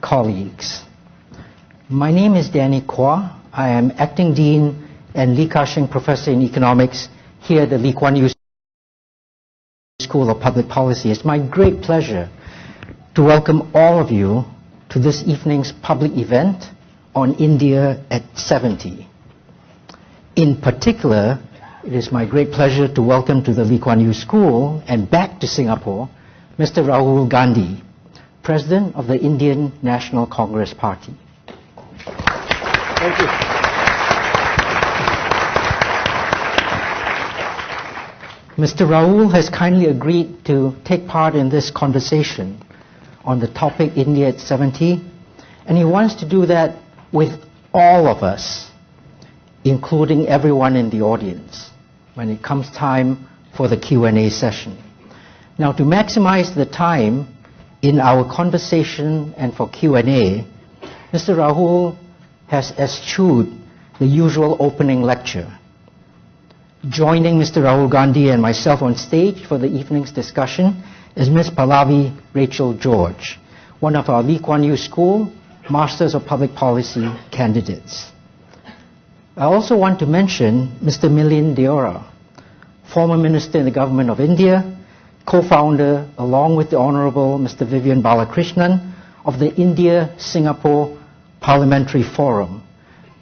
colleagues. My name is Danny Kwa. I am Acting Dean and Lee Ka-shing Professor in Economics here at the Lee Kuan Yew School of Public Policy. It's my great pleasure to welcome all of you to this evening's public event on India at 70. In particular, it is my great pleasure to welcome to the Lee Kuan Yew School and back to Singapore, Mr. Rahul Gandhi, President of the Indian National Congress Party. Thank you. Mr. Rahul has kindly agreed to take part in this conversation on the topic India at 70, and he wants to do that with all of us, including everyone in the audience, when it comes time for the Q&A session. Now, to maximize the time in our conversation and for Q&A, Mr. Rahul has eschewed the usual opening lecture. Joining Mr. Rahul Gandhi and myself on stage for the evening's discussion is Ms. Pallavi Rachel George, one of our Lee Kuan Yew School Masters of Public Policy candidates. I also want to mention Mr. Milind Deora, former Minister in the Government of India, co-founder, along with the Honorable Mr. Vivian Balakrishnan, of the India-Singapore Parliamentary Forum.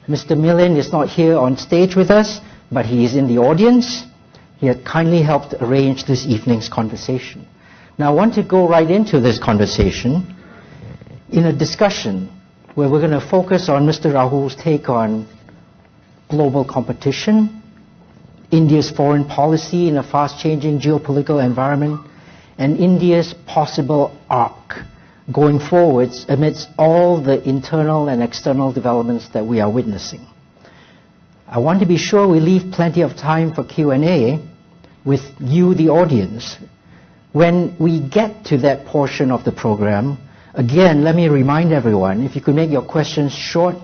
Mr. Milind is not here on stage with us, but he is in the audience. He had kindly helped arrange this evening's conversation. Now I want to go right into this conversation in a discussion where we're going to focus on Mr. Rahul's take on global competition, India's foreign policy in a fast-changing geopolitical environment, and India's possible arc going forwards amidst all the internal and external developments that we are witnessing. I want to be sure we leave plenty of time for Q&A with you, the audience. When we get to that portion of the program, again, let me remind everyone, if you could make your questions short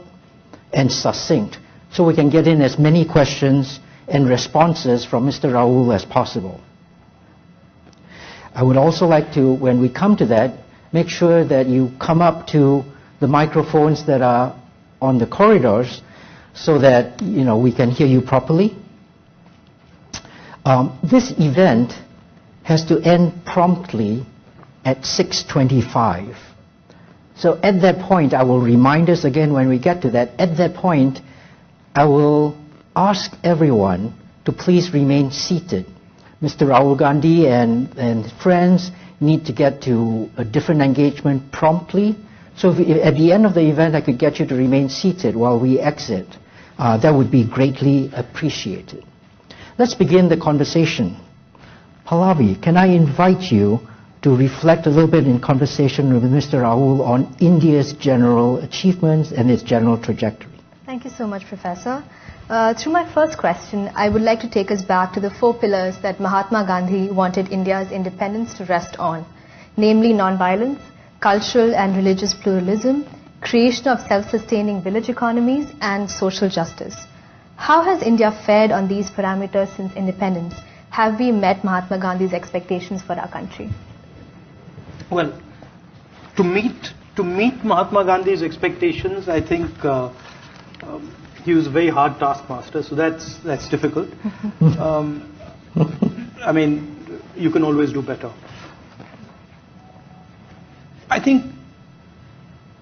and succinct, so we can get in as many questions and responses from Mr. Rahul as possible. I would also like to, when we come to that, make sure that you come up to the microphones that are on the corridors so that we can hear you properly. This event has to end promptly at 6:25. So at that point, I will remind us again when we get to that. At that point, I will ask everyone to please remain seated. Mr. Rahul Gandhi and friends need to get to a different engagement promptly. So if at the end of the event I could get you to remain seated while we exit, that would be greatly appreciated. Let's begin the conversation. Pallavi, can I invite you to reflect a little bit in conversation with Mr. Rahul on India's general achievements and its general trajectory? Thank you so much, Professor. Through my first question, I would like to take us back to the 4 pillars that Mahatma Gandhi wanted India's independence to rest on, namely non-violence, cultural and religious pluralism, creation of self-sustaining village economies, and social justice. How has India fared on these parameters since independence? Have we met Mahatma Gandhi's expectations for our country? Well, to meet Mahatma Gandhi's expectations, I think he was a very hard taskmaster, so that's difficult. I mean, you can always do better. I think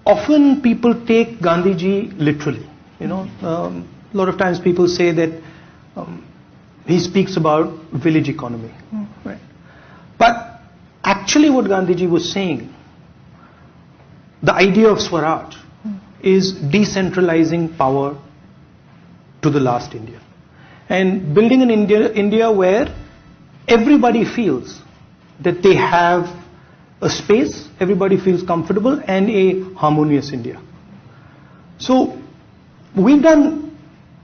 often people take Gandhiji literally. A lot of times people say that he speaks about village economy. Right? But actually what Gandhiji was saying, the idea of Swaraj is decentralizing power to the last India. And building an India where everybody feels that they have a space, everybody feels comfortable, and a harmonious India. So we've done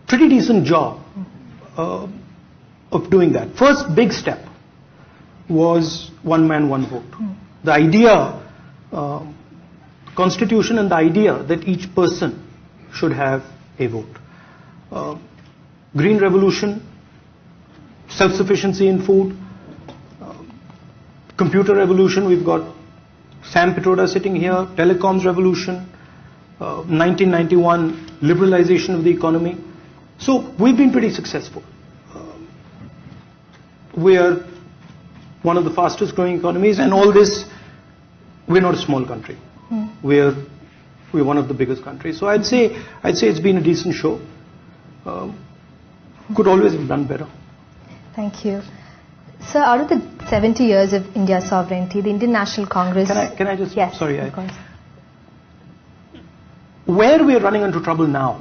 pretty decent job of doing that. First big step was one man, one vote. The idea, constitution and the idea that each person should have a vote. Green revolution, self-sufficiency in food, computer revolution, we've got Sam Pitroda sitting here, telecoms revolution, 1991 liberalization of the economy. So we've been pretty successful. We are one of the fastest growing economies, and all this, we're not a small country. We're one of the biggest countries. So I'd say it's been a decent show. Could always have done better. Thank you. So out of the 70 years of India's sovereignty, the Indian National Congress... Can I just... Yes, sorry. of course. Where we're running into trouble now,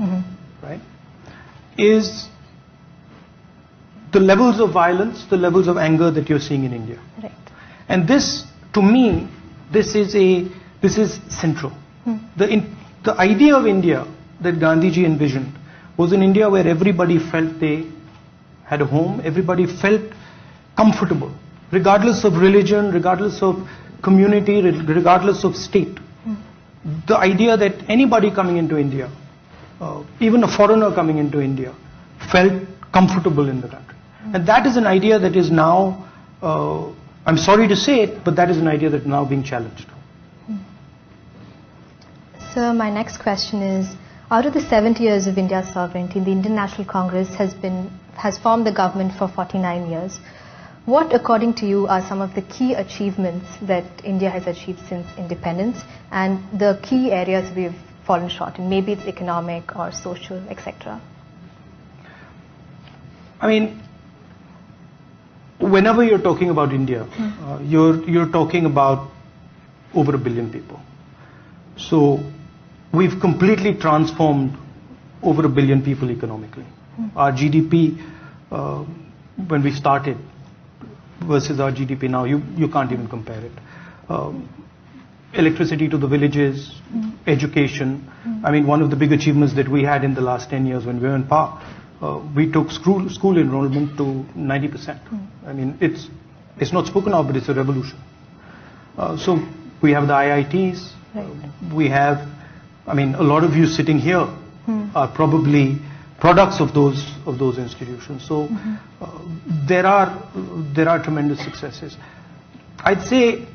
right, is the levels of violence, the levels of anger that you're seeing in India. Right. And this, to me, this is central. The idea of India that Gandhiji envisioned was an India where everybody felt they had a home, everybody felt comfortable, regardless of religion, regardless of community, regardless of state. The idea that anybody coming into India, even a foreigner coming into India, felt comfortable in the country. And that is an idea that is now, I'm sorry to say it, but that is an idea that is now being challenged. So my next question is, out of the 70 years of India's sovereignty, the Indian National Congress has formed the government for 49 years. What, according to you, are some of the key achievements that India has achieved since independence, and the key areas we've fallen short in? Maybe it's economic or social, etc. I mean, whenever you're talking about India, you're talking about over 1 billion people. So we've completely transformed over 1 billion people economically. Our GDP, when we started, versus our GDP now, you can't even compare it. Electricity to the villages, education. I mean, one of the big achievements that we had in the last 10 years when we were in power, we took school enrollment to 90%. I mean, it's not spoken of, but it's a revolution. So we have the IITs. We have, I mean, a lot of you sitting here are probably products of those institutions. So there are tremendous successes. I'd say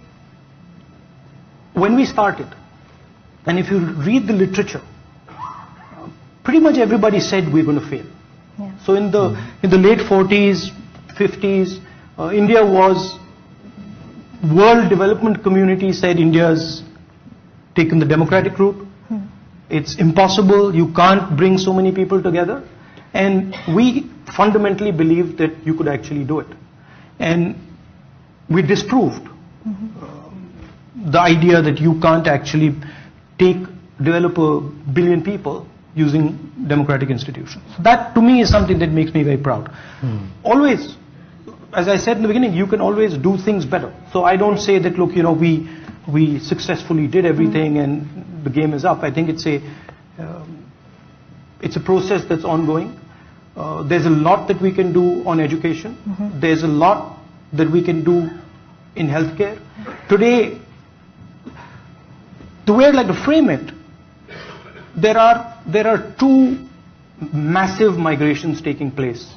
when we started, and if you read the literature, pretty much everybody said we're going to fail. Yeah. So in the late 40s, 50s, India was, world development community said India's taken the democratic route. It's impossible, you can't bring so many people together. And we fundamentally believed that you could actually do it. And we disproved the idea that you can't actually develop 1 billion people using democratic institutions. That to me is something that makes me very proud. Always, as I said in the beginning, you can always do things better. So I don't say that, look, we successfully did everything and the game is up. I think it's a process that's ongoing. There's a lot that we can do on education. There's a lot that we can do in healthcare. Today, the way I'd like to frame it, there are two massive migrations taking place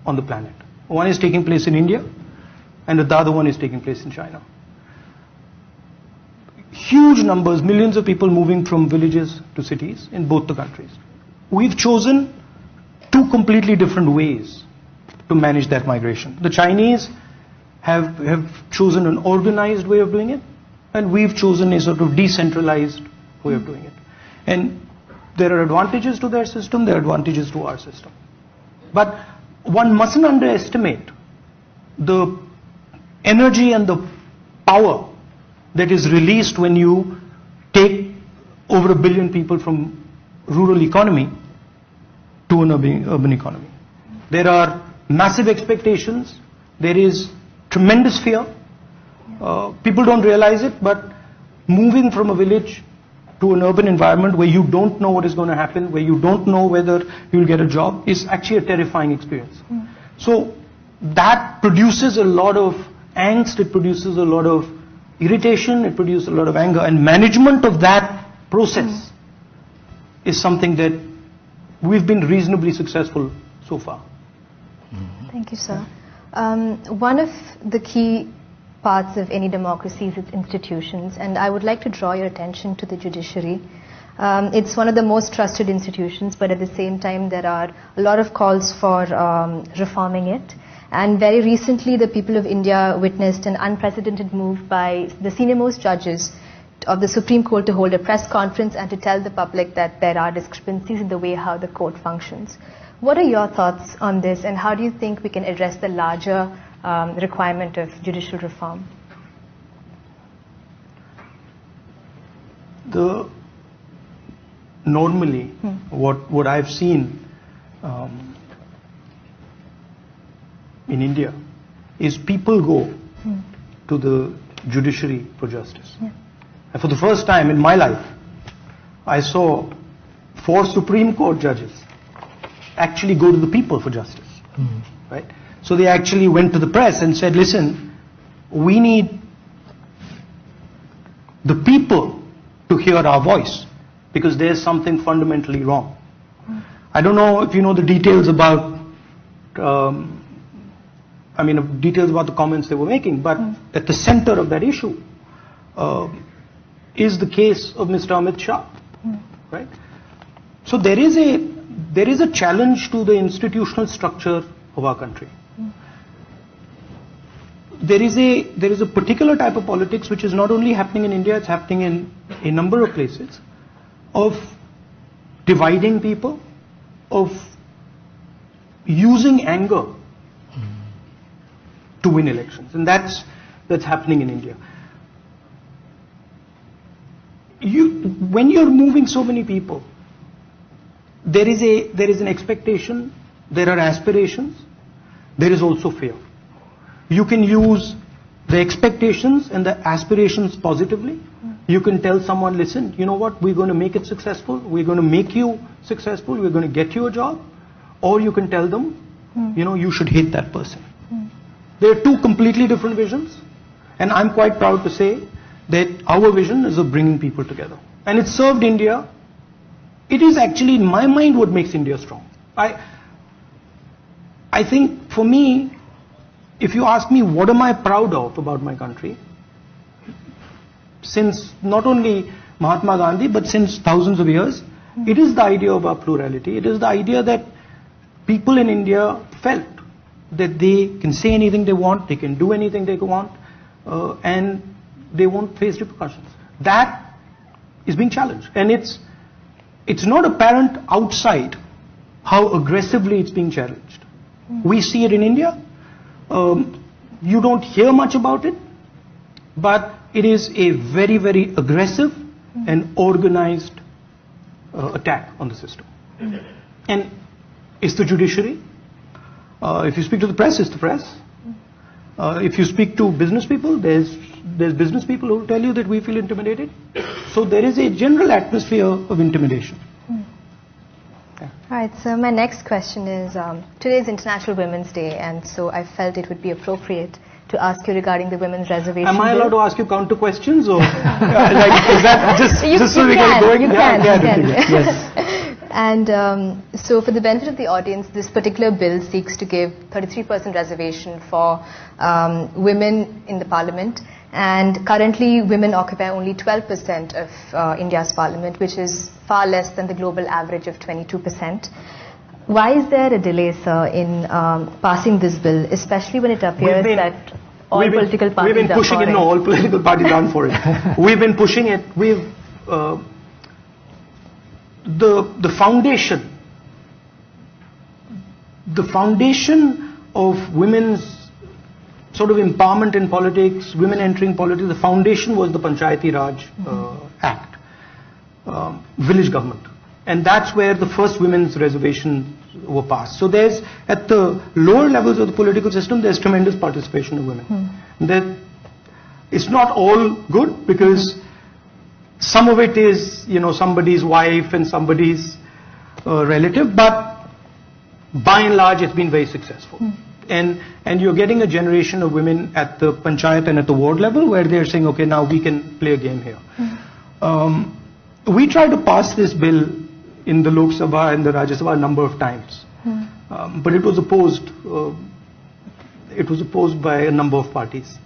on the planet. One is taking place in India, and the other one is taking place in China. Huge numbers, millions of people moving from villages to cities in both the countries. We've chosen two completely different ways to manage that migration. The Chinese have chosen an organized way of doing it, and we've chosen a sort of decentralized way of doing it. And there are advantages to their system, there are advantages to our system. But one mustn't underestimate the energy and the power that is released when you take over 1 billion people from rural economy to an urban economy. There are massive expectations. There is tremendous fear. People don't realize it, but moving from a village to an urban environment where you don't know what is going to happen, where you don't know whether you'll get a job, is actually a terrifying experience. So that produces a lot of angst, it produces a lot of irritation, it produces a lot of anger, and management of that process is something that we've been reasonably successful so far. Thank you, sir. One of the key parts of any democracy is its institutions, and I would like to draw your attention to the judiciary. It's one of the most trusted institutions, but at the same time there are a lot of calls for reforming it. And very recently the people of India witnessed an unprecedented move by the senior-most judges of the Supreme Court to hold a press conference and to tell the public that there are discrepancies in the way how the court functions. What are your thoughts on this, and how do you think we can address the larger requirement of judicial reform? Normally, what I've seen in India is people go to the judiciary for justice. Yeah. And for the first time in my life, I saw 4 Supreme Court judges actually go to the people for justice. Right? So they actually went to the press and said, listen, we need the people to hear our voice, because there's something fundamentally wrong. I don't know if you know the details about, details about the comments they were making, but at the center of that issue is the case of Mr. Amit Shah, right? So there is a challenge to the institutional structure of our country. There is a particular type of politics which is not only happening in India, it's happening in a number of places, of dividing people, of using anger to win elections, and that's happening in India. When you're moving so many people, there is an expectation, there are aspirations, there is also fear. You can use the expectations and the aspirations positively. You can tell someone, listen, you know what, we're going to make it successful, we're going to make you successful, we're going to get you a job. Or you can tell them, you should hate that person. There are 2 completely different visions, and I'm quite proud to say that our vision is of bringing people together. And it served India. It is actually, in my mind, what makes India strong. I think, for me, if you ask me what am I proud of about my country, since not only Mahatma Gandhi, but since thousands of years, it is the idea of our plurality. It is the idea that people in India felt that they can say anything they want, they can do anything they want, and they won't face repercussions. That is being challenged. And it's not apparent outside how aggressively it's being challenged. We see it in India. You don't hear much about it, but it is a very, very aggressive and organized attack on the system. And it's the judiciary. If you speak to the press, it's the press. If you speak to business people, there's business people who will tell you that we feel intimidated. So there is a general atmosphere of intimidation. All right, so my next question is, today is International Women's Day, and so I felt it would be appropriate to ask you regarding the women's reservation. Am I allowed bill. to ask you counter questions, or is that just so we get going? You can. Yes. And so for the benefit of the audience, this particular bill seeks to give 33% reservation for women in the parliament. And currently, women occupy only 12% of India's parliament, which is far less than the global average of 22%. Why is there a delay, sir, in passing this bill, especially when it appears that all political parties are for it? We've been pushing it. No, all political parties aren't for it. We've been pushing it. The foundation of women's sort of empowerment in politics, women entering politics, the foundation was the Panchayati Raj Act, village government. And that's where the first women's reservations were passed. So there's, at the lower levels of the political system, there's tremendous participation of women. It's not all good, because some of it is, somebody's wife and somebody's relative, but by and large it's been very successful. And you're getting a generation of women at the panchayat and at the ward level where they're saying, okay, now we can play a game here. We tried to pass this bill in the Lok Sabha and the Rajya Sabha a number of times, but it was opposed. It was opposed by a number of parties.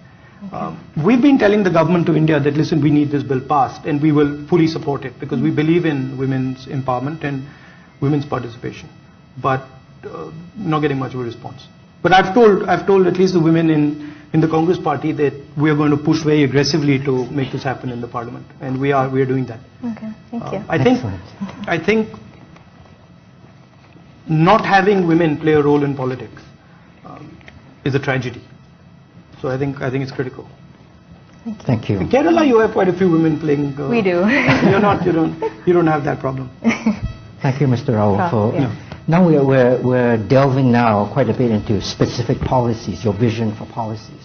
We've been telling the government of India that, listen, we need this bill passed, and we will fully support it because we believe in women's empowerment and women's participation. But not getting much of a response. But I've told at least the women in the Congress party that we are going to push very aggressively to make this happen in the parliament, and we are doing that. Okay, thank you. I think not having women play a role in politics is a tragedy. So I think it's critical. Thank you. In Kerala, you have quite a few women playing. We do. You don't have that problem. Thank you, Mr. Rahul. Now we're delving now quite a bit into specific policies, your vision for policies.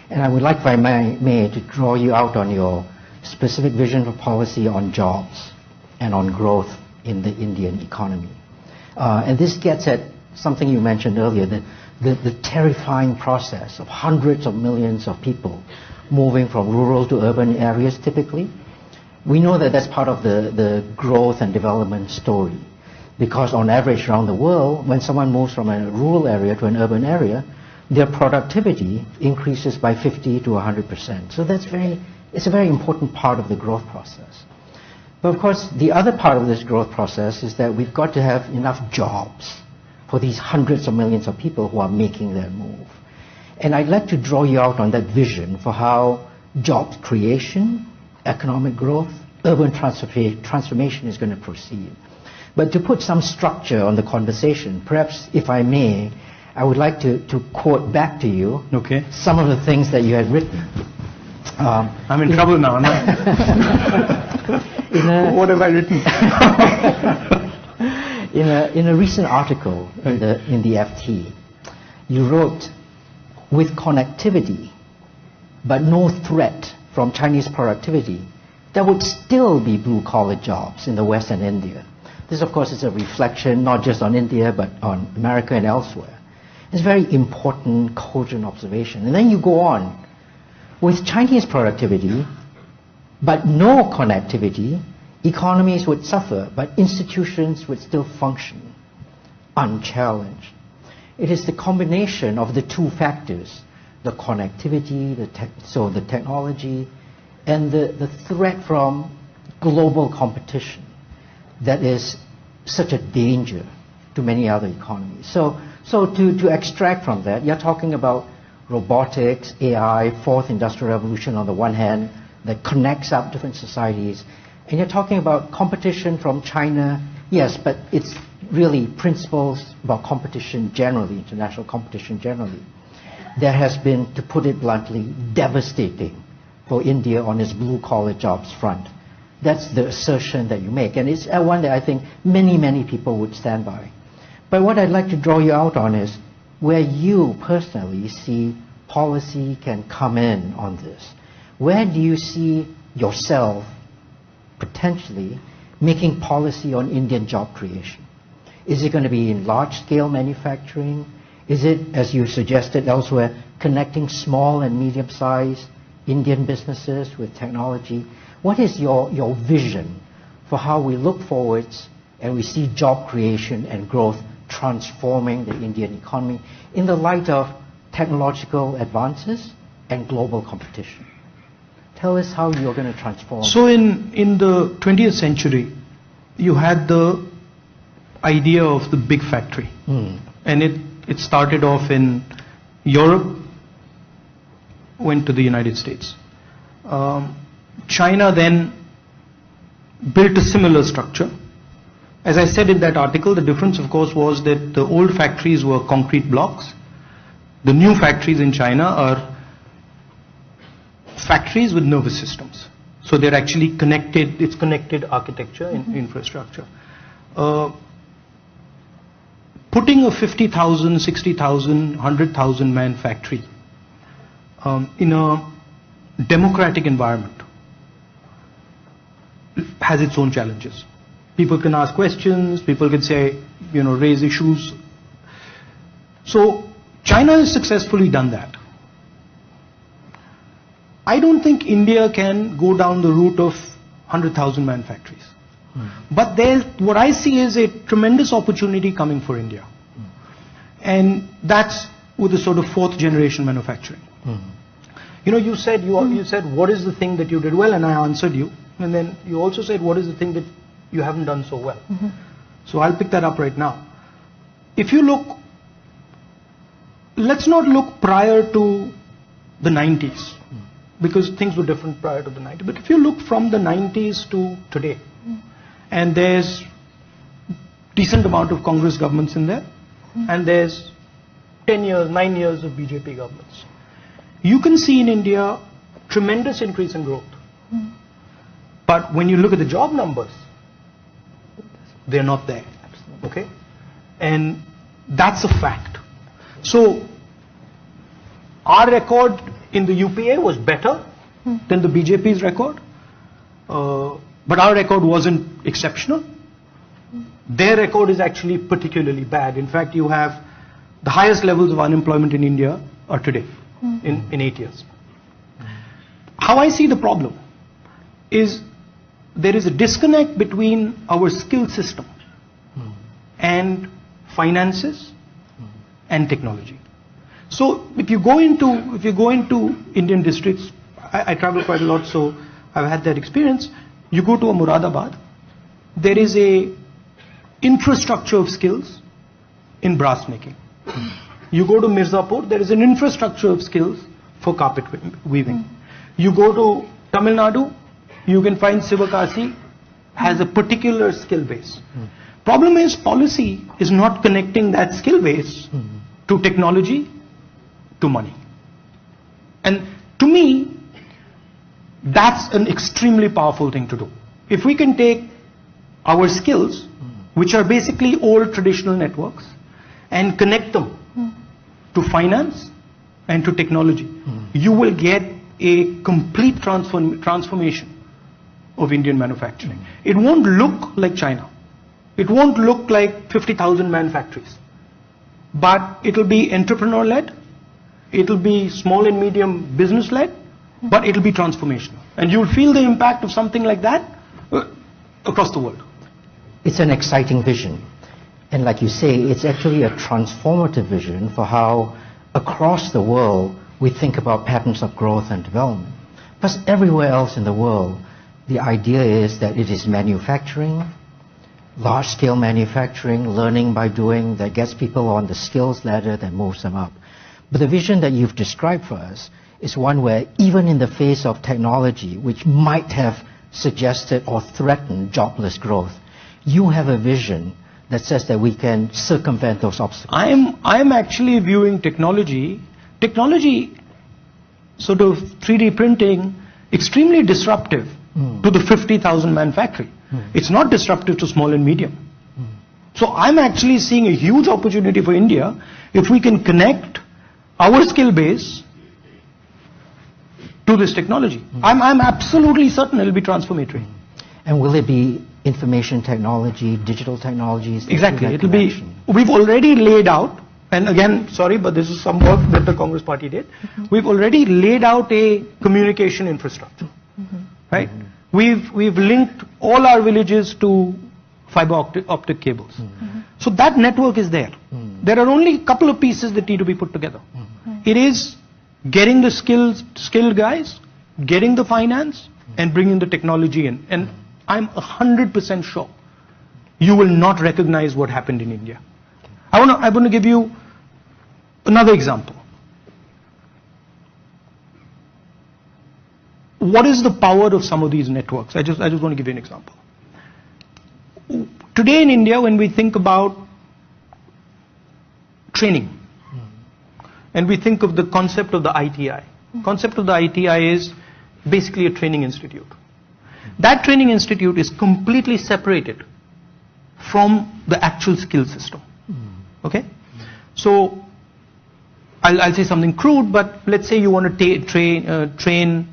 And I would like, if I may, to draw you out on your specific vision for policy on jobs and on growth in the Indian economy. And this gets at something you mentioned earlier, the terrifying process of hundreds of millions of people moving from rural to urban areas typically. We know that that's part of the growth and development story. Because on average around the world, when someone moves from a rural area to an urban area, their productivity increases by 50 to 100%. So it's a very important part of the growth process. But of course, the other part of this growth process is that we've got to have enough jobs for these hundreds of millions of people who are making their move. And I'd like to draw you out on that vision for how job creation, economic growth, urban transformation is going to proceed. But to put some structure on the conversation, perhaps, if I may, I would like to quote back to you some of the things that you had written. I'm in trouble now. What have I written? In a recent article in the FT, you wrote, with connectivity, but no threat from Chinese productivity, there would still be blue-collar jobs in the West and India. This, of course, is a reflection not just on India, but on America and elsewhere. It's a very important, cogent observation. And then you go on. With Chinese productivity, but no connectivity, economies would suffer, but institutions would still function, unchallenged. It is the combination of the two factors, the connectivity, the technology, and the threat from global competition, that is such a danger to many other economies. So to extract from that, you're talking about robotics, AI, fourth industrial revolution on the one hand, that connects up different societies. And you're talking about competition from China, yes, but it's really principles about competition generally, international competition generally. That has been, to put it bluntly, devastating for India on its blue-collar jobs front. That's the assertion that you make. And it's one that I think many, many people would stand by. But what I'd like to draw you out on is where you personally see policy can come in on this. Where do you see yourself potentially making policy on Indian job creation? Is it going to be in large-scale manufacturing? Is it, as you suggested elsewhere, connecting small and medium-sized Indian businesses with technology? What is your vision for how we look forwards and we see job creation and growth transforming the Indian economy in the light of technological advances and global competition? Tell us how you're going to transform. So in the 20th century, you had the idea of the big factory. And it started off in Europe, went to the United States. China then built a similar structure. As I said in that article, the difference, of course, was that the old factories were concrete blocks. The new factories in China are factories with nervous systems. So they're actually connected, it's connected architecture and infrastructure. Putting a 50,000, 60,000, 100,000 man factory in a democratic environment has its own challenges. People can ask questions, people can say, raise issues. So China has successfully done that. I don't think India can go down the route of 100,000 man factories. But what I see is a tremendous opportunity coming for India. And that's with the sort of fourth generation manufacturing. You said what is the thing that you did well, and I answered you, and then you also said what is the thing that you haven't done so well. So I'll pick that up right now. If you look, let's not look prior to the 90s, because things were different prior to the 90s. But if you look from the 90s to today, and there's decent amount of Congress governments in there, and there's 9 years of BJP governments, you can see in India tremendous increase in growth. But when you look at the job numbers, they're not there. Okay? And that's a fact. So our record in the UPA was better than the BJP's record, but our record wasn't exceptional. Their record is actually particularly bad. In fact, you have the highest levels of unemployment in India are today, in 8 years. How I see the problem is there is a disconnect between our skill system and finances and technology. So if you go into Indian districts, I travel quite a lot, so I've had that experience. You go to a Moradabad, there is a infrastructure of skills in brass making. You go to Mirzapur, there is an infrastructure of skills for carpet weaving. You go to Tamil Nadu, you can find Sivakasi has a particular skill base. Problem is, policy is not connecting that skill base to technology, to money. And to me, that's an extremely powerful thing to do. If we can take our skills, which are basically old traditional networks, and connect them to finance and to technology, you will get a complete transformation of Indian manufacturing. It won't look like China. It won't look like 50,000 man factories. But it'll be entrepreneur-led, it'll be small and medium business-led, but it'll be transformational. And you'll feel the impact of something like that across the world. It's an exciting vision. And like you say, it's actually a transformative vision for how across the world we think about patterns of growth and development. Plus everywhere else in the world, the idea is that it is manufacturing, large-scale manufacturing, learning by doing, that gets people on the skills ladder that moves them up. But the vision that you've described for us is one where even in the face of technology, which might have suggested or threatened jobless growth, you have a vision that says that we can circumvent those obstacles. I am actually viewing technology sort of 3D printing, extremely disruptive to the 50,000 man factory. It's not disruptive to small and medium. So I'm actually seeing a huge opportunity for India if we can connect our skill base to this technology. I'm absolutely certain it'll be transformatory. And will it be information technology, digital technologies? Exactly. It'll be. We've already laid out, and again, sorry, but this is some work that the Congress Party did. We've already laid out a communication infrastructure, right? We've linked all our villages to fiber optic cables. So that network is there. There are only a couple of pieces that need to be put together. It is getting the skilled guys, getting the finance, and bringing the technology in. And I'm 100% sure you will not recognize what happened in India. I want to give you another example. What is the power of some of these networks? I just want to give you an example. Today in India, when we think about training, and we think of the concept of the ITI. Concept of the ITI is basically a training institute. That training institute is completely separated from the actual skill system. Okay? So, I'll say something crude, but let's say you want to train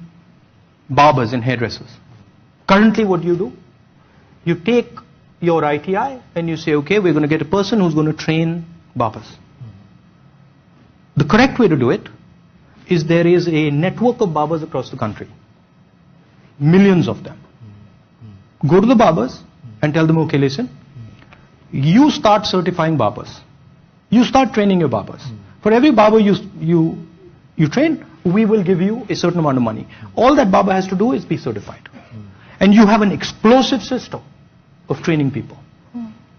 barbers and hairdressers. Currently what do? You take your ITI and you say, okay, we're going to get a person who's going to train barbers. The correct way to do it is there is a network of barbers across the country. Millions of them. Go to the barbers and tell them, okay, listen, you start certifying barbers. You start training your barbers. For every barber you train, we will give you a certain amount of money. All that Baba has to do is be certified. And you have an explosive system of training people.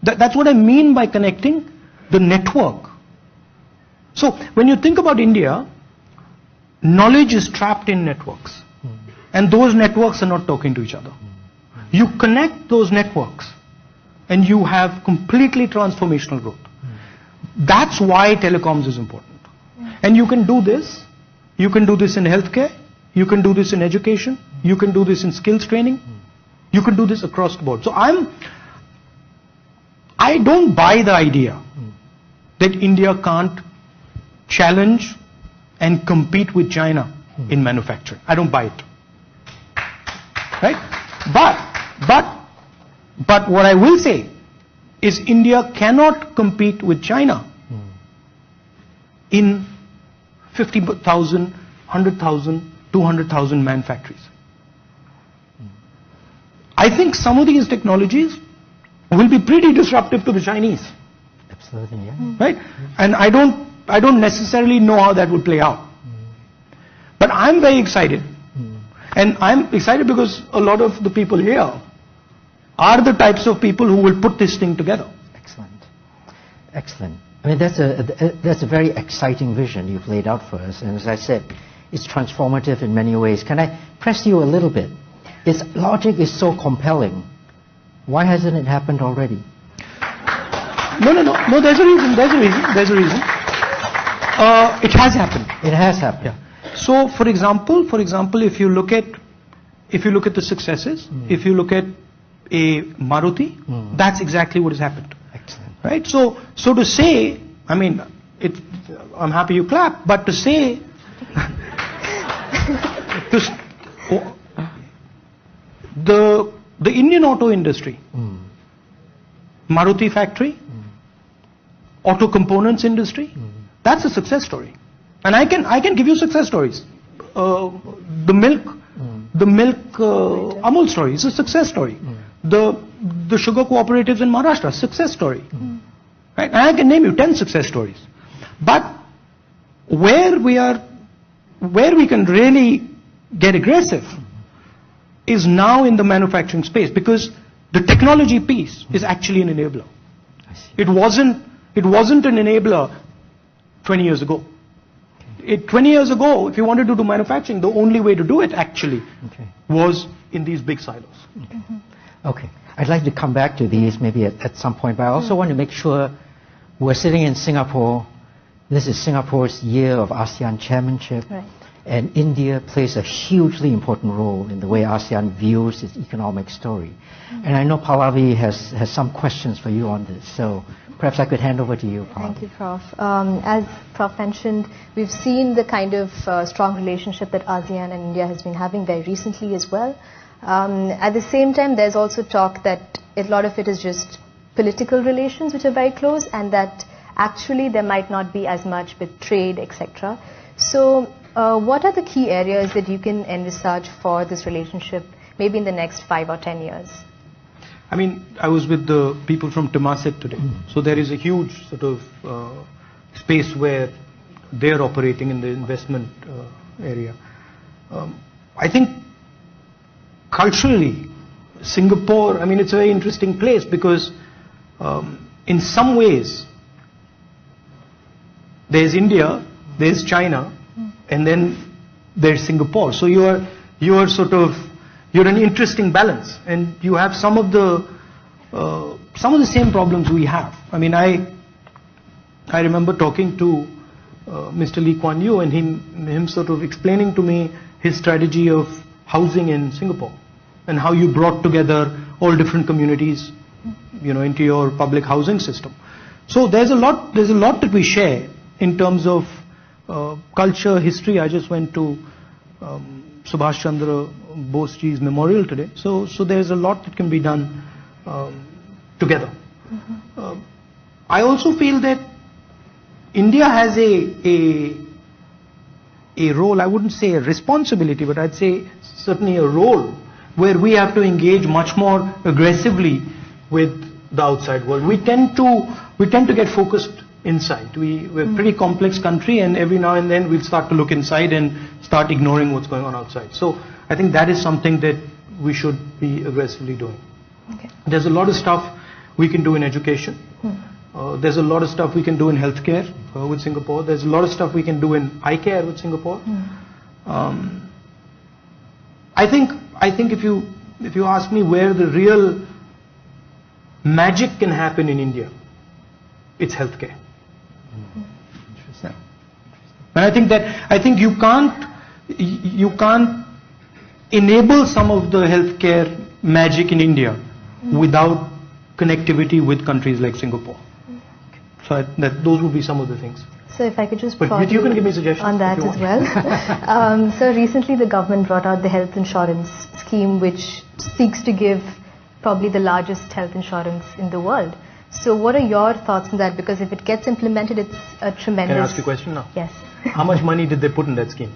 That's what I mean by connecting the network. So when you think about India, knowledge is trapped in networks. And those networks are not talking to each other. You connect those networks and you have completely transformational growth. That's why telecoms is important. And you can do this. You can do this in healthcare. You can do this in education. You can do this in skills training. You can do this across the board. So I don't buy the idea that India can't challenge and compete with China in manufacturing. I don't buy it. Right? But what I will say is India cannot compete with China in 50,000, 100,000, 200,000 man factories. I think some of these technologies will be pretty disruptive to the Chinese. Absolutely, yeah. Right? And I don't necessarily know how that would play out. But I'm very excited. And I'm excited because a lot of the people here are the types of people who will put this thing together. Excellent. Excellent. I mean, that's a very exciting vision you've laid out for us. And as I said, it's transformative in many ways. Can I press you a little bit? Its logic is so compelling. Why hasn't it happened already? No, there's a reason. It has happened. It has happened. Yeah. So, for example, if you look at the successes, if you look at a Maruti, that's exactly what has happened. Excellent. Right? So to say, I mean, I'm happy you clap, but to say, the Indian auto industry, Maruti factory, auto components industry, that's a success story. And I can give you success stories. The milk Amul story is a success story. The sugar cooperatives in Maharashtra, success story. Right? And I can name you 10 success stories. But where we can really get aggressive is now in the manufacturing space, because the technology piece is actually an enabler. It wasn't an enabler 20 years ago. 20 years ago, if you wanted to do manufacturing, the only way to do it actually was in these big silos. Okay. I'd like to come back to these maybe at some point, but I also want to make sure we're sitting in Singapore. This is Singapore's year of ASEAN chairmanship. Right. And India plays a hugely important role in the way ASEAN views its economic story. And I know Pallavi has some questions for you on this. So perhaps I could hand over to you, Pallavi. Thank you, Prof. As Prof mentioned, we've seen the kind of strong relationship that ASEAN and India has been having very recently as well. At the same time, there's also talk that a lot of it is just political relations which are very close, and that actually there might not be as much with trade, etc. So what are the key areas that you can envisage for this relationship, maybe in the next 5 or 10 years? I mean, I was with the people from Temasek today. So there is a huge sort of space where they're operating in the investment area. I think culturally, Singapore, I mean, it's a very interesting place because in some ways, there's India, there's China, and then there's Singapore. So you're an interesting balance, and you have some of the same problems we have. I mean, I remember talking to Mr. Lee Kuan Yew, and him sort of explaining to me his strategy of housing in Singapore, and how you brought together all different communities, into your public housing system. So there's a lot that we share in terms of culture, history. I just went to Subhash Chandra Boseji's memorial today. So there's a lot that can be done together. I also feel that India has a role, I wouldn't say a responsibility, but I'd say certainly a role where we have to engage much more aggressively with the outside world. We tend to get focused inside. We're a pretty complex country, and every now and then we'll start to look inside and start ignoring what's going on outside. So I think that is something that we should be aggressively doing. Okay. There's a lot of stuff we can do in education. There's a lot of stuff we can do in healthcare with Singapore. There's a lot of stuff we can do in eye care with Singapore. I think if you ask me where the real magic can happen in India, it's healthcare. Interesting. And I think you can't enable some of the healthcare magic in India without connectivity with countries like Singapore. So those would be some of the things. So if I could just but you can give me suggestions on that as well. So recently the government brought out the health insurance scheme, which seeks to give probably the largest health insurance in the world. So what are your thoughts on that? Because if it gets implemented, it's a tremendous... Can I ask you a question now? Yes. How much money did they put in that scheme?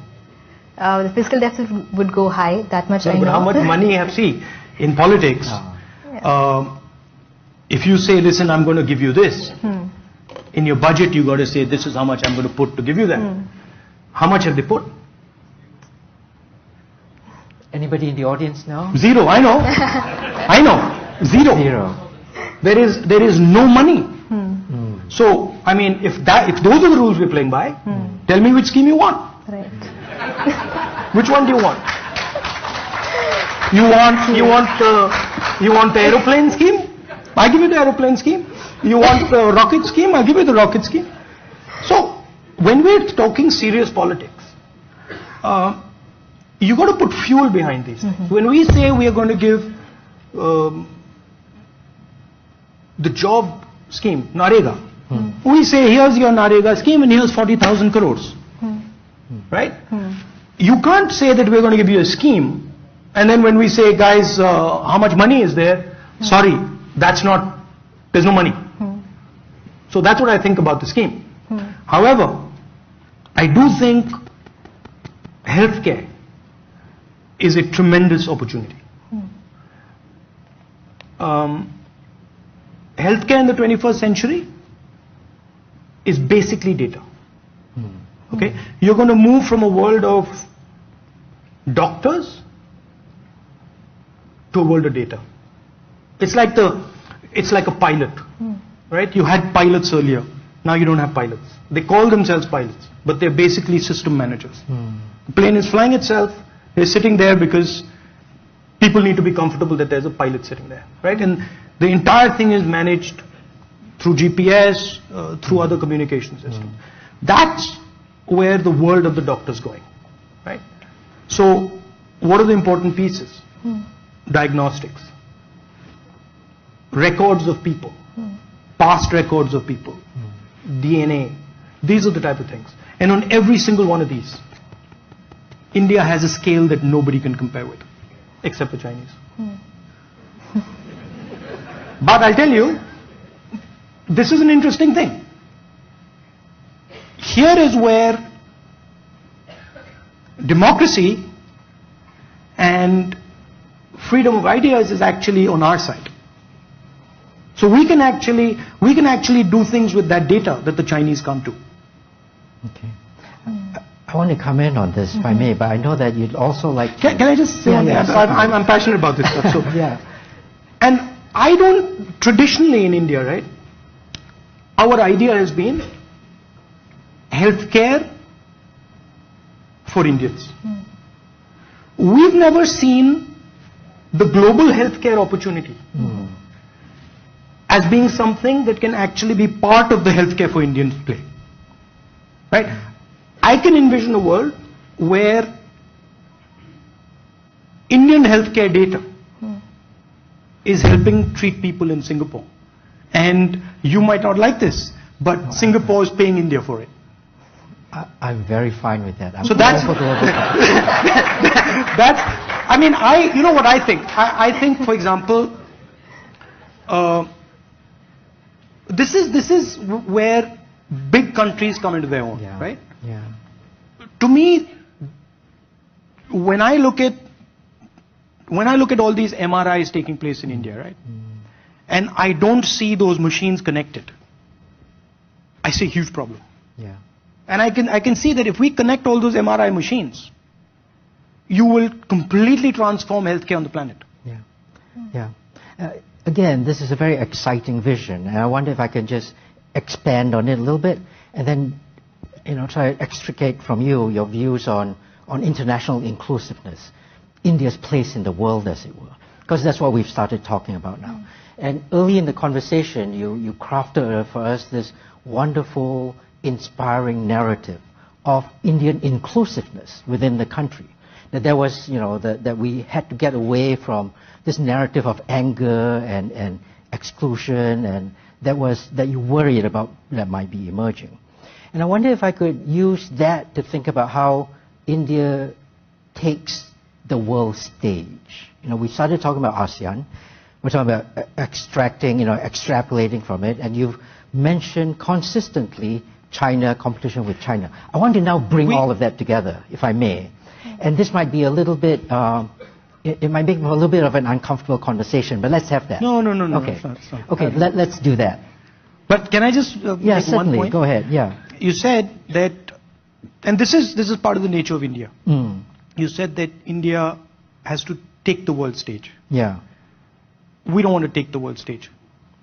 The fiscal deficit would go high, that much I know. But how much money have see in politics? If you say, listen, I'm going to give you this, in your budget you got to say, this is how much I'm going to put to give you that. How much have they put? Anybody in the audience now? Zero, I know. I know. Zero. There is no money. So, I mean, if those are the rules we're playing by, tell me which scheme you want. Right. Which one do you want? You want the aeroplane scheme? I give you the aeroplane scheme. You want the rocket scheme? I'll give you the rocket scheme. So, when we're talking serious politics, you got to put fuel behind these things. When we say we are going to give the job scheme, Narega, we say here's your Narega scheme and here's 40,000 crores. Right? You can't say that we're going to give you a scheme and then when we say, guys, how much money is there? Sorry, there's no money. So that's what I think about the scheme. However, I do think healthcare is a tremendous opportunity. Healthcare in the 21st century is basically data. Okay? You're going to move from a world of doctors to a world of data. It's like a pilot. Right? You had pilots earlier. Now you don't have pilots. They call themselves pilots, but they're basically system managers. The plane is flying itself. They're sitting there because people need to be comfortable that there's a pilot sitting there. Right? And the entire thing is managed through GPS, through other communication systems. That's where the world of the doctor is going. Right? So, what are the important pieces? Diagnostics. Records of people. Past records of people. DNA. These are the type of things. And on every single one of these, India has a scale that nobody can compare with, except the Chinese. But I'll tell you, this is an interesting thing. Here is where democracy and freedom of ideas is actually on our side. So we can actually do things with that data that the Chinese can't do. Okay. I want to comment on this, if I may, but I know that you'd also like to... Can I just say one thing? I'm passionate about this stuff. So. Yeah. And I don't, traditionally in India, right, our idea has been healthcare for Indians. We've never seen the global healthcare opportunity as being something that can actually be part of the healthcare for Indians play. Right? I can envision a world where Indian healthcare data is helping treat people in Singapore. And you might not like this, but Singapore is paying India for it. I'm very fine with that. So that's, I mean, you know what I think? I think, for example, this is where big countries come into their own, right? Yeah. To me, when I look at all these MRIs taking place in India, right? And I don't see those machines connected. I see a huge problem. Yeah. And I can see that if we connect all those MRI machines, you will completely transform healthcare on the planet. Yeah. Yeah. Again, this is a very exciting vision, and I wonder if I can just expand on it a little bit, and then, try to extricate from you your views on international inclusiveness, India's place in the world, as it were, because that's what we've started talking about now. And early in the conversation, you crafted for us this wonderful, inspiring narrative of Indian inclusiveness within the country. That there was, that we had to get away from this narrative of anger and exclusion, and that you worried about that might be emerging. And I wonder if I could use that to think about how India takes the world stage. We started talking about ASEAN. We're talking about extrapolating from it, and you've mentioned consistently China, competition with China. I want to now bring all of that together, if I may. And this might be a little bit, it might make a little bit of an uncomfortable conversation, but let's have that. No. Okay, it's not. Okay, let's do that. But can I just make certainly. one point? Go ahead, yeah. You said that, and this is part of the nature of India. You said that India has to take the world stage. Yeah. We don't want to take the world stage.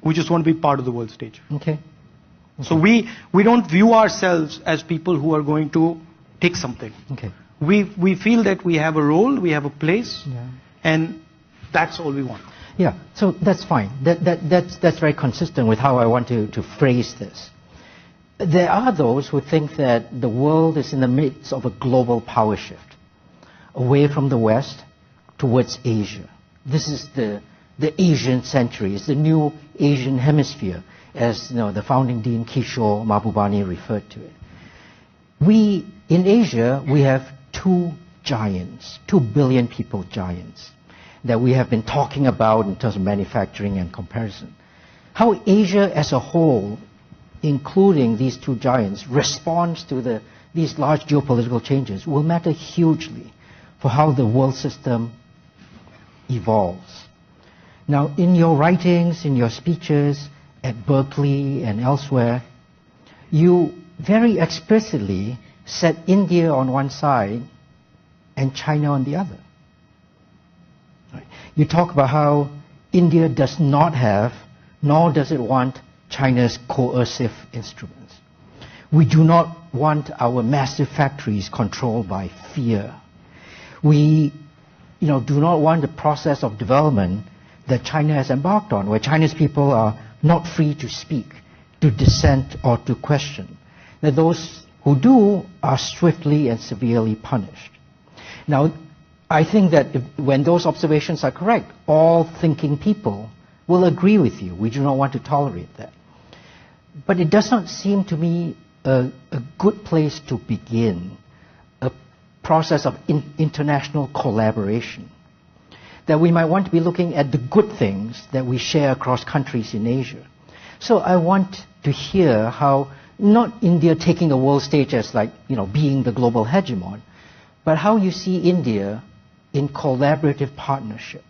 We just want to be part of the world stage. Okay. So we don't view ourselves as people who are going to take something. Okay. We feel that we have a role, we have a place, Yeah. and that's all we want. Yeah, so that's fine. That's very consistent with how I want to phrase this. There are those who think that the world is in the midst of a global power shift, away from the West towards Asia. This is the Asian century. It's the new Asian hemisphere, as the founding dean Kishore Mahbubani referred to it. In Asia, we have two giants, 2 billion people giants, that we have been talking about in terms of manufacturing and comparison. How Asia as a whole, including these two giants, responds to these large geopolitical changes will matter hugely for how the world system evolves. Now, in your writings, in your speeches at Berkeley and elsewhere, you very explicitly set India on one side and China on the other. Right. You talk about how India does not have, nor does it want, China's coercive instruments. We do not want our massive factories controlled by fear. We do not want the process of development that China has embarked on, where China's people are not free to speak, to dissent, or to question. That those who do are swiftly and severely punished. Now, I think that when those observations are correct, all thinking people will agree with you. We do not want to tolerate that. But it does not seem to me a good place to begin a process of international collaboration. That we might want to be looking at the good things that we share across countries in Asia. So I want to hear how not India taking the world stage as being the global hegemon, but how you see India in collaborative partnership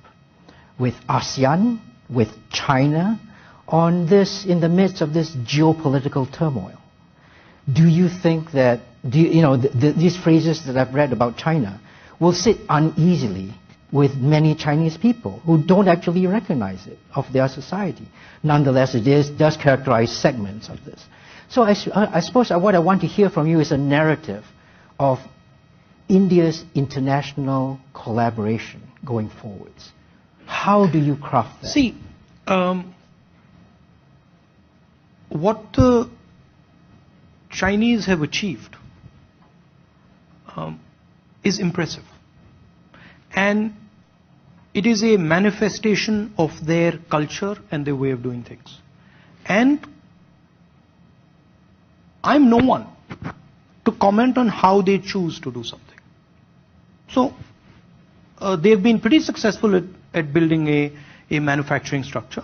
with ASEAN, with China, on this, in the midst of this geopolitical turmoil. Do you think that, these phrases that I've read about China will sit uneasily with many Chinese people who don't actually recognize it of their society? Nonetheless, it does characterize segments of this. So I suppose what I want to hear from you is a narrative of India's international collaboration going forwards. How do you craft that? See, what the Chinese have achieved is impressive. And it is a manifestation of their culture and their way of doing things. And I'm no one to comment on how they choose to do something. So, they've been pretty successful at building a manufacturing structure.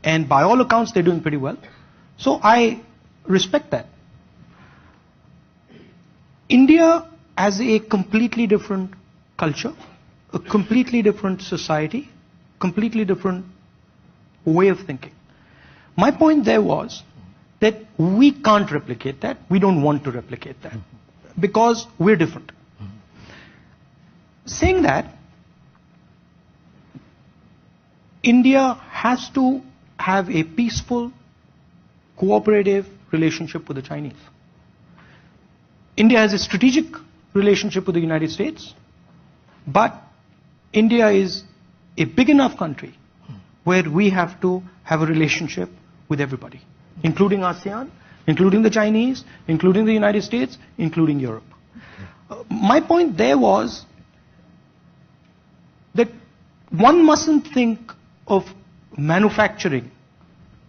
And by all accounts, they're doing pretty well. So I respect that. India has a completely different culture, a completely different society, completely different way of thinking. My point there was that we can't replicate that. We don't want to replicate that because we're different. Saying that, India has to have a peaceful, cooperative relationship with the Chinese. India has a strategic relationship with the United States, but India is a big enough country where we have to have a relationship with everybody, including ASEAN, including the Chinese, including the United States, including Europe. My point there was that one mustn't think of manufacturing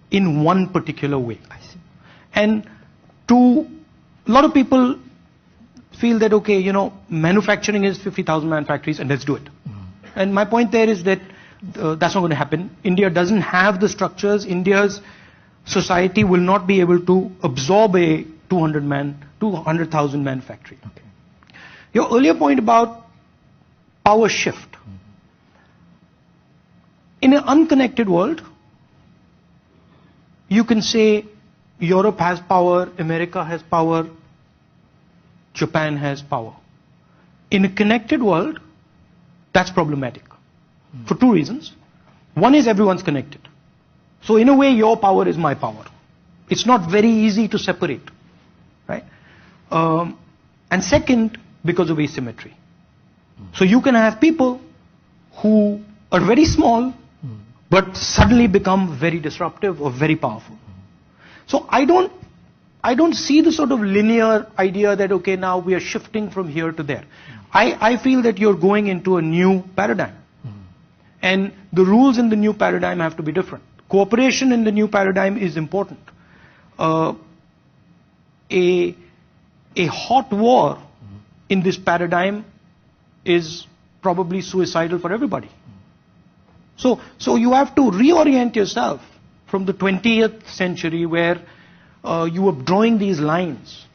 in one particular way. And to a lot of people feel that, okay, you know, manufacturing is 50,000 man factories and let's do it. And my point there is that that's not going to happen. India doesn't have the structures. India's society will not be able to absorb a 200,000 man factory. Okay. Your earlier point about power shift. In an unconnected world, you can say Europe has power, America has power, Japan has power. In a connected world, that's problematic. For two reasons. One is everyone's connected. So in a way, your power is my power. It's not very easy to separate. Right? And second, because of asymmetry. So you can have people who are very small, but suddenly become very disruptive or very powerful. So I don't see the sort of linear idea that, okay, now we are shifting from here to there. I feel that you're going into a new paradigm. And the rules in the new paradigm have to be different. Cooperation in the new paradigm is important. A hot war in this paradigm is probably suicidal for everybody. So you have to reorient yourself from the 20th century where you were drawing these lines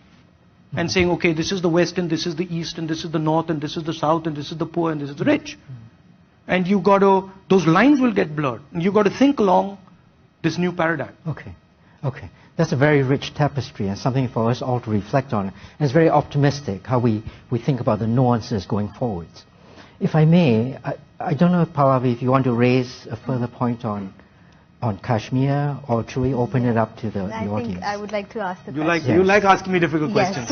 and saying, okay, this is the West and this is the East and this is the North and this is the South and this is the poor and this is the rich. And you got to, those lines will get blurred. And you got to think along this new paradigm. Okay. That's a very rich tapestry and something for us all to reflect on. And it's very optimistic how we think about the nuances going forwards. If I may, I don't know, Pallavi, if you want to raise a further point on Kashmir, or should we open it up to the audience? I think I would like to ask the question. You like asking me difficult questions.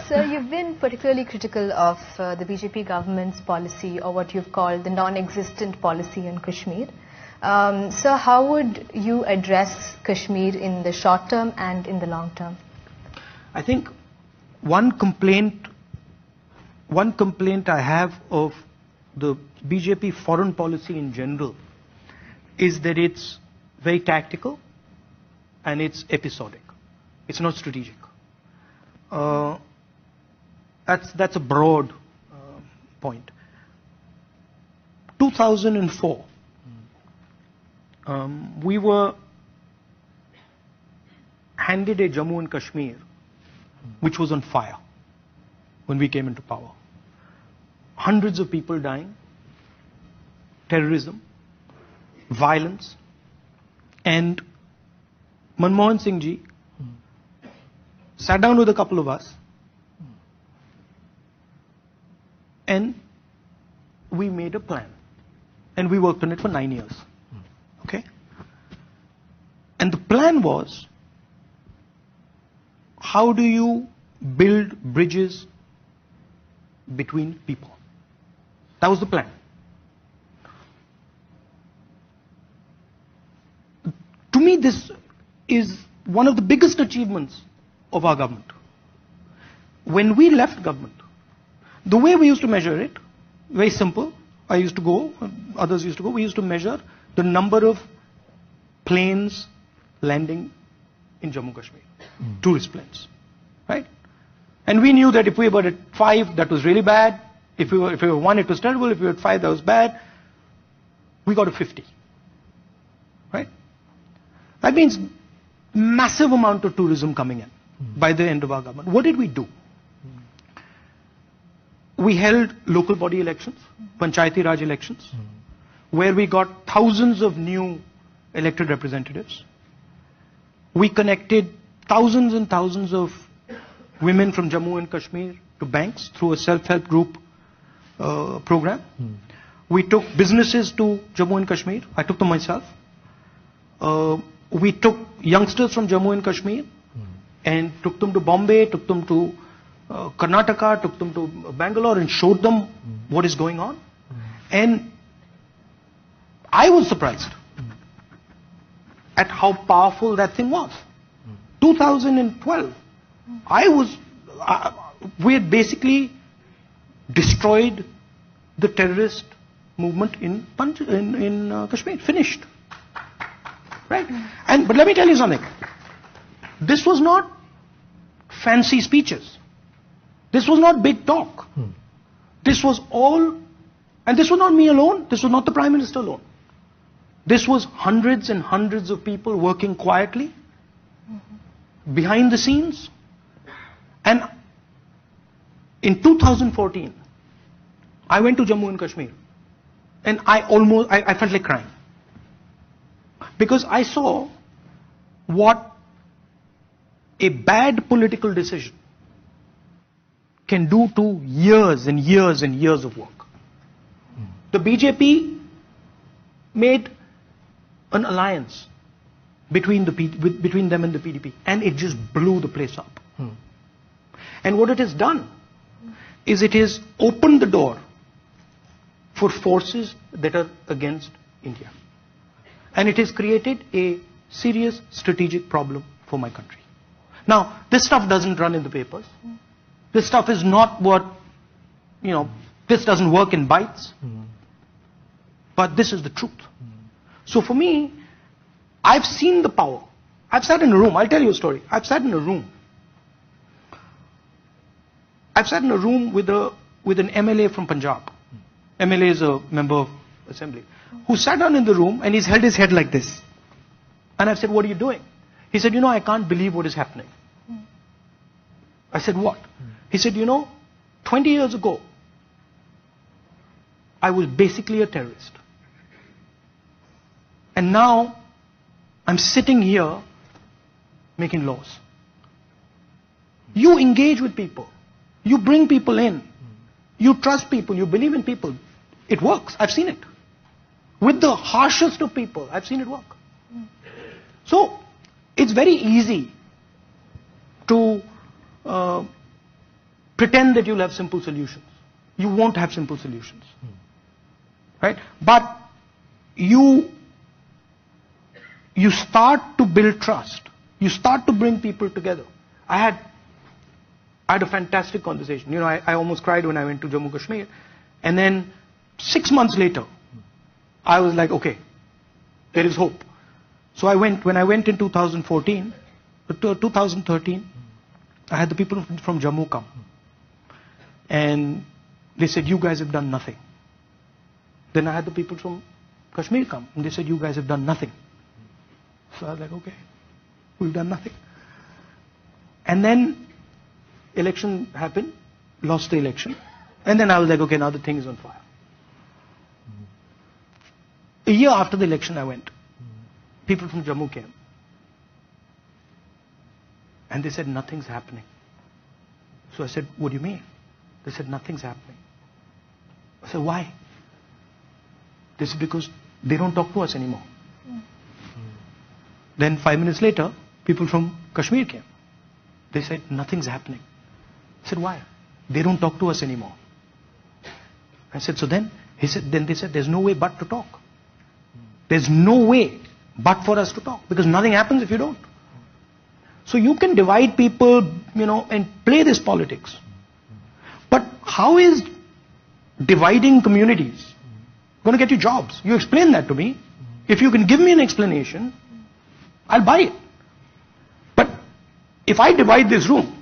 So you've been particularly critical of the BJP government's policy, or what you've called the non-existent policy in Kashmir. So how would you address Kashmir in the short term and in the long term? I think one complaint I have of the BJP foreign policy in general is that it's very tactical and it's episodic. It's not strategic. That's a broad point. 2004, we were handed a Jammu and Kashmir which was on fire when we came into power. Hundreds of people dying, terrorism, violence, and Manmohan Singh ji sat down with a couple of us and we made a plan and we worked on it for 9 years. Okay? And the plan was, how do you build bridges between people? That was the plan. To me, this is one of the biggest achievements of our government. When we left government, the way we used to measure it, very simple. I used to go, others used to go, we used to measure the number of planes landing in Jammu Kashmir, tourist planes, right? And we knew that if we were at 5, that was really bad. If we were 1, it was terrible. If we were at 5, that was bad. We got to 50, right? That means massive amount of tourism coming in by the end of our government. What did we do? We held local body elections, Panchayati Raj elections, where we got thousands of new elected representatives. We connected thousands and thousands of women from Jammu and Kashmir to banks through a self-help group program. We took businesses to Jammu and Kashmir. I took them myself. We took youngsters from Jammu and Kashmir and took them to Bombay, took them to Karnataka, took them to Bangalore and showed them what is going on. And I was surprised at how powerful that thing was. 2012, we had basically destroyed the terrorist movement in Kashmir. Finished. Right? But let me tell you something. This was not fancy speeches. This was not big talk. This was all, and this was not me alone. This was not the Prime Minister alone. This was hundreds and hundreds of people working quietly, behind the scenes. And in 2014, I went to Jammu and Kashmir. And I felt like crying. Because I saw what a bad political decision can do to years and years and years of work. The BJP made an alliance between them and the PDP, and it just blew the place up. And what it has done is it has opened the door for forces that are against India. And it has created a serious strategic problem for my country. Now, this stuff doesn't run in the papers. This stuff is not what, this doesn't work in bites. But this is the truth. So for me, I've seen the power. I've sat in a room. I'll tell you a story. I've sat in a room. I've sat in a room with an MLA from Punjab. MLA is a member of assembly. Who sat down in the room and he's held his head like this. And I've said, what are you doing? He said, I can't believe what is happening. I said, what? He said, 20 years ago, I was basically a terrorist. And now, I'm sitting here making laws. You engage with people. You bring people in. You trust people. You believe in people. It works. I've seen it. With the harshest of people, I've seen it work. So, it's very easy to pretend that you'll have simple solutions. You won't have simple solutions. Right? But you start to build trust. You start to bring people together. I had a fantastic conversation. I almost cried when I went to Jammu Kashmir. And then 6 months later, I was like, okay, there is hope. So when I went in 2013, I had the people from Jammu come. And they said, you guys have done nothing. Then I had the people from Kashmir come. And they said, you guys have done nothing. So I was like, okay, we've done nothing. And then election happened, lost the election. And then I was like, okay, now the thing is on fire. A year after the election I went. People from Jammu came. And they said, nothing's happening. So I said, what do you mean? They said, nothing's happening. I said, why? They said, because they don't talk to us anymore. Then 5 minutes later, people from Kashmir came. They said, nothing's happening. I said, why? They don't talk to us anymore. I said, so then? Then they said, there's no way but to talk. There's no way but for us to talk. Because nothing happens if you don't. So you can divide people, and play this politics. But how is dividing communities going to get you jobs? You explain that to me. If you can give me an explanation, I'll buy it. But if I divide this room,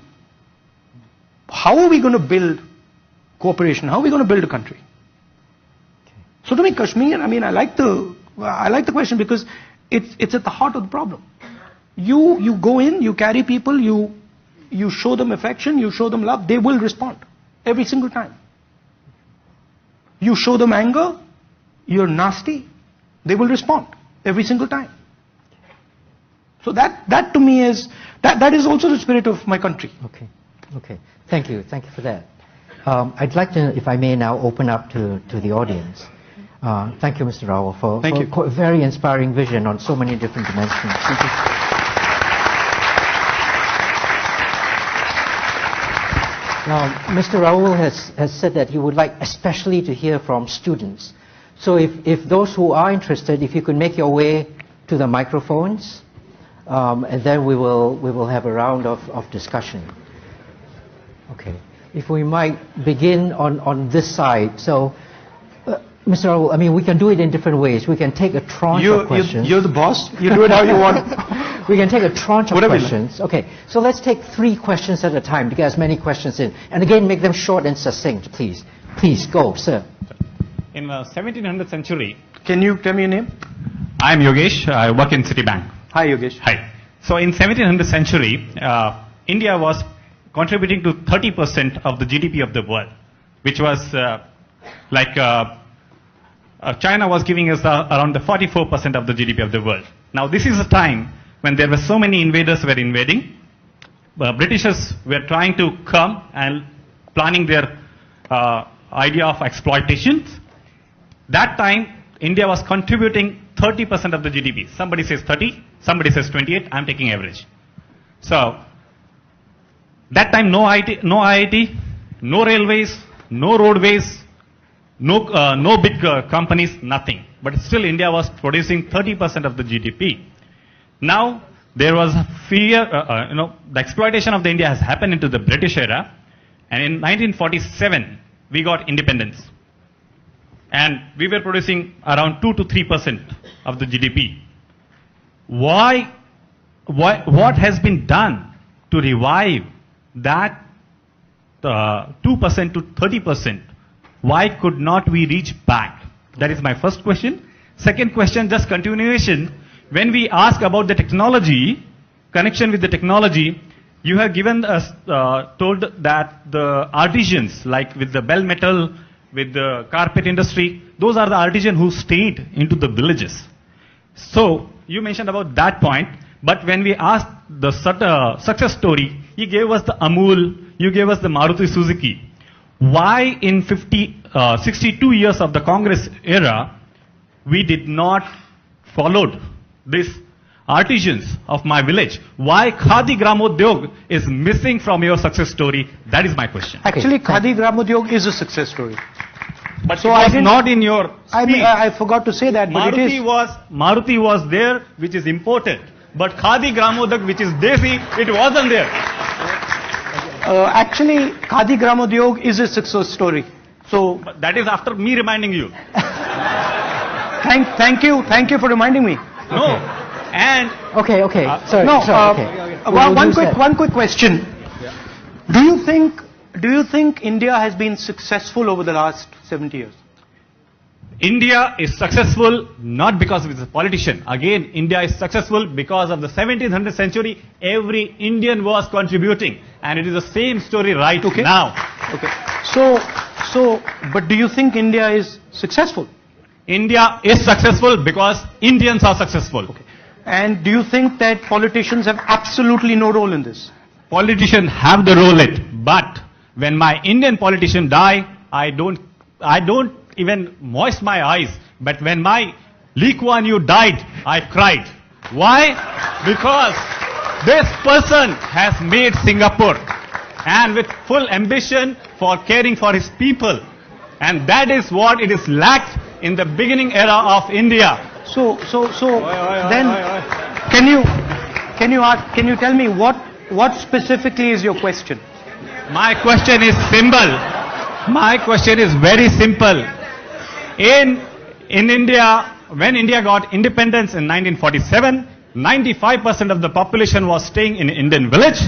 how are we going to build cooperation? How are we going to build a country? So to me, Kashmir, I like the question because it's at the heart of the problem. You go in, you carry people, you show them affection, you show them love, they will respond every single time. You show them anger, you're nasty, they will respond every single time. So that to me is, that is also the spirit of my country. Okay. Thank you for that. I'd like to, if I may now, open up to the audience. Thank you, Mr. Rahul, for a very inspiring vision on so many different dimensions. Thank you. Now, Mr. Rahul has said that he would like especially to hear from students. So if those who are interested, if you could make your way to the microphones, and then we will have a round of discussion. Okay. If we might begin on this side. So, Mr. Rahul, I mean, we can do it in different ways. We can take a tranche of questions. You're the boss. You do it how you want. We can take a tranche of questions. Okay, so let's take 3 questions at a time to get as many questions in. And again, make them short and succinct, please. Please, go, sir. In the 1700th century... Can you tell me your name? I'm Yogesh. I work in Citibank. Hi, Yogesh. Hi. So in 1700th century, India was contributing to 30% of the GDP of the world, which was China was giving us around the 44% of the GDP of the world. Now this is a time when there were so many invaders were invading. Britishers were trying to come and planning their idea of exploitation. That time India was contributing 30% of the GDP. Somebody says 30, somebody says 28, I'm taking average. So that time no IIT, no railways, no roadways, no big companies, nothing. But still India was producing 30% of the GDP. Now there was a fear, the exploitation of the India has happened into the British era, and in 1947 we got independence. And we were producing around 2 to 3% of the GDP. What has been done to revive that 2% to 30%? Why could not we reach back? That is my first question. Second question, just continuation. When we ask about the technology, connection with the technology, you have given us, told that the artisans, like with the bell metal, with the carpet industry, those are the artisans who stayed into the villages. So, you mentioned about that point, but when we asked the success story, you gave us the Amul, you gave us the Maruti Suzuki. Why in 62 years of the Congress era, we did not followed these artisans of my village? Why Khadi Gramodyog is missing from your success story? That is my question. Actually, Khadi Gramodyog is a success story. But so it was not in your speech. I forgot to say that, but Maruti was there, which is imported. But Khadi Gramodyog, which is Desi, it wasn't there. Actually, Khadi Gramodyog is a success story. So but that is after me reminding you. Thank you for reminding me. No, and okay. Sorry. One quick question. Yeah. Do you think India has been successful over the last 70 years? India is successful not because of its politician. Again, India is successful because of the 1700th century. Every Indian was contributing, and it is the same story right now. Okay. But do you think India is successful? India is successful because Indians are successful. Okay. And do you think that politicians have absolutely no role in this? Politicians have the role in it, but when my Indian politician die, I don't even moist my eyes. But when my Lee Kuan Yew died, I cried. Why? Because this person has made Singapore, and with full ambition for caring for his people, and that is what it is lacked in the beginning era of India. So then, can you tell me what specifically is your question? My question is simple. My question is very simple. In India, when India got independence in 1947, 95% of the population was staying in Indian village.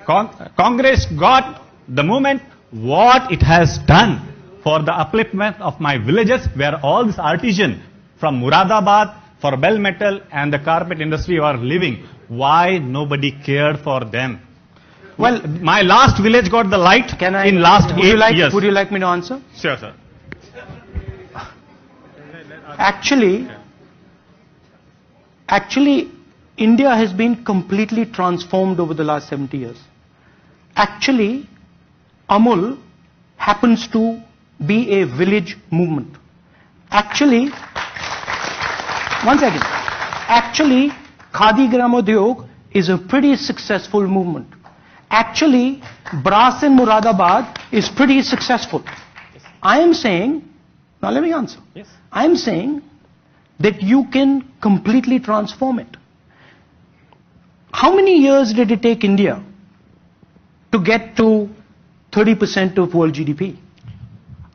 Congress got the movement. What it has done for the upliftment of my villages, where all these artisans from Muradabad for bell metal and the carpet industry are living. Why nobody cared for them? Well, my last village got the light in last 8 years. Would you like me to answer? Sure, sir. Actually, India has been completely transformed over the last 70 years. Actually, Amul happens to be a village movement. Actually, one second. Actually, Khadi Gramodyog is a pretty successful movement. Actually, brass in Muradabad is pretty successful. I am saying, now let me answer. Yes. I am saying that you can completely transform it. How many years did it take India to get to 30% of world GDP?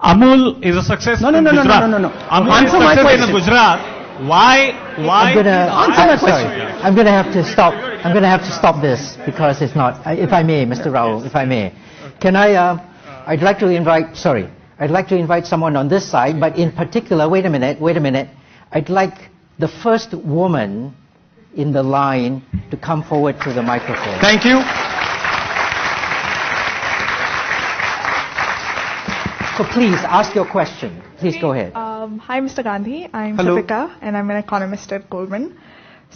Amul is a success No. in Gujarat. No. Amul Answer is my success question. in Gujarat. Why? I'm gonna, Answer my question. sorry. I'm gonna have to stop. I'm gonna have to stop this because it's not. If I may, Mr. Rahul, if I may, can I? I'd like to invite. Sorry, I'd like to invite someone on this side, but in particular, wait a minute. I'd like the first woman in the line to come forward to the microphone. Thank you. So please ask your question. Please go ahead. Hi, Mr. Gandhi. I'm Hello. Sapika, and I'm an economist at Goldman.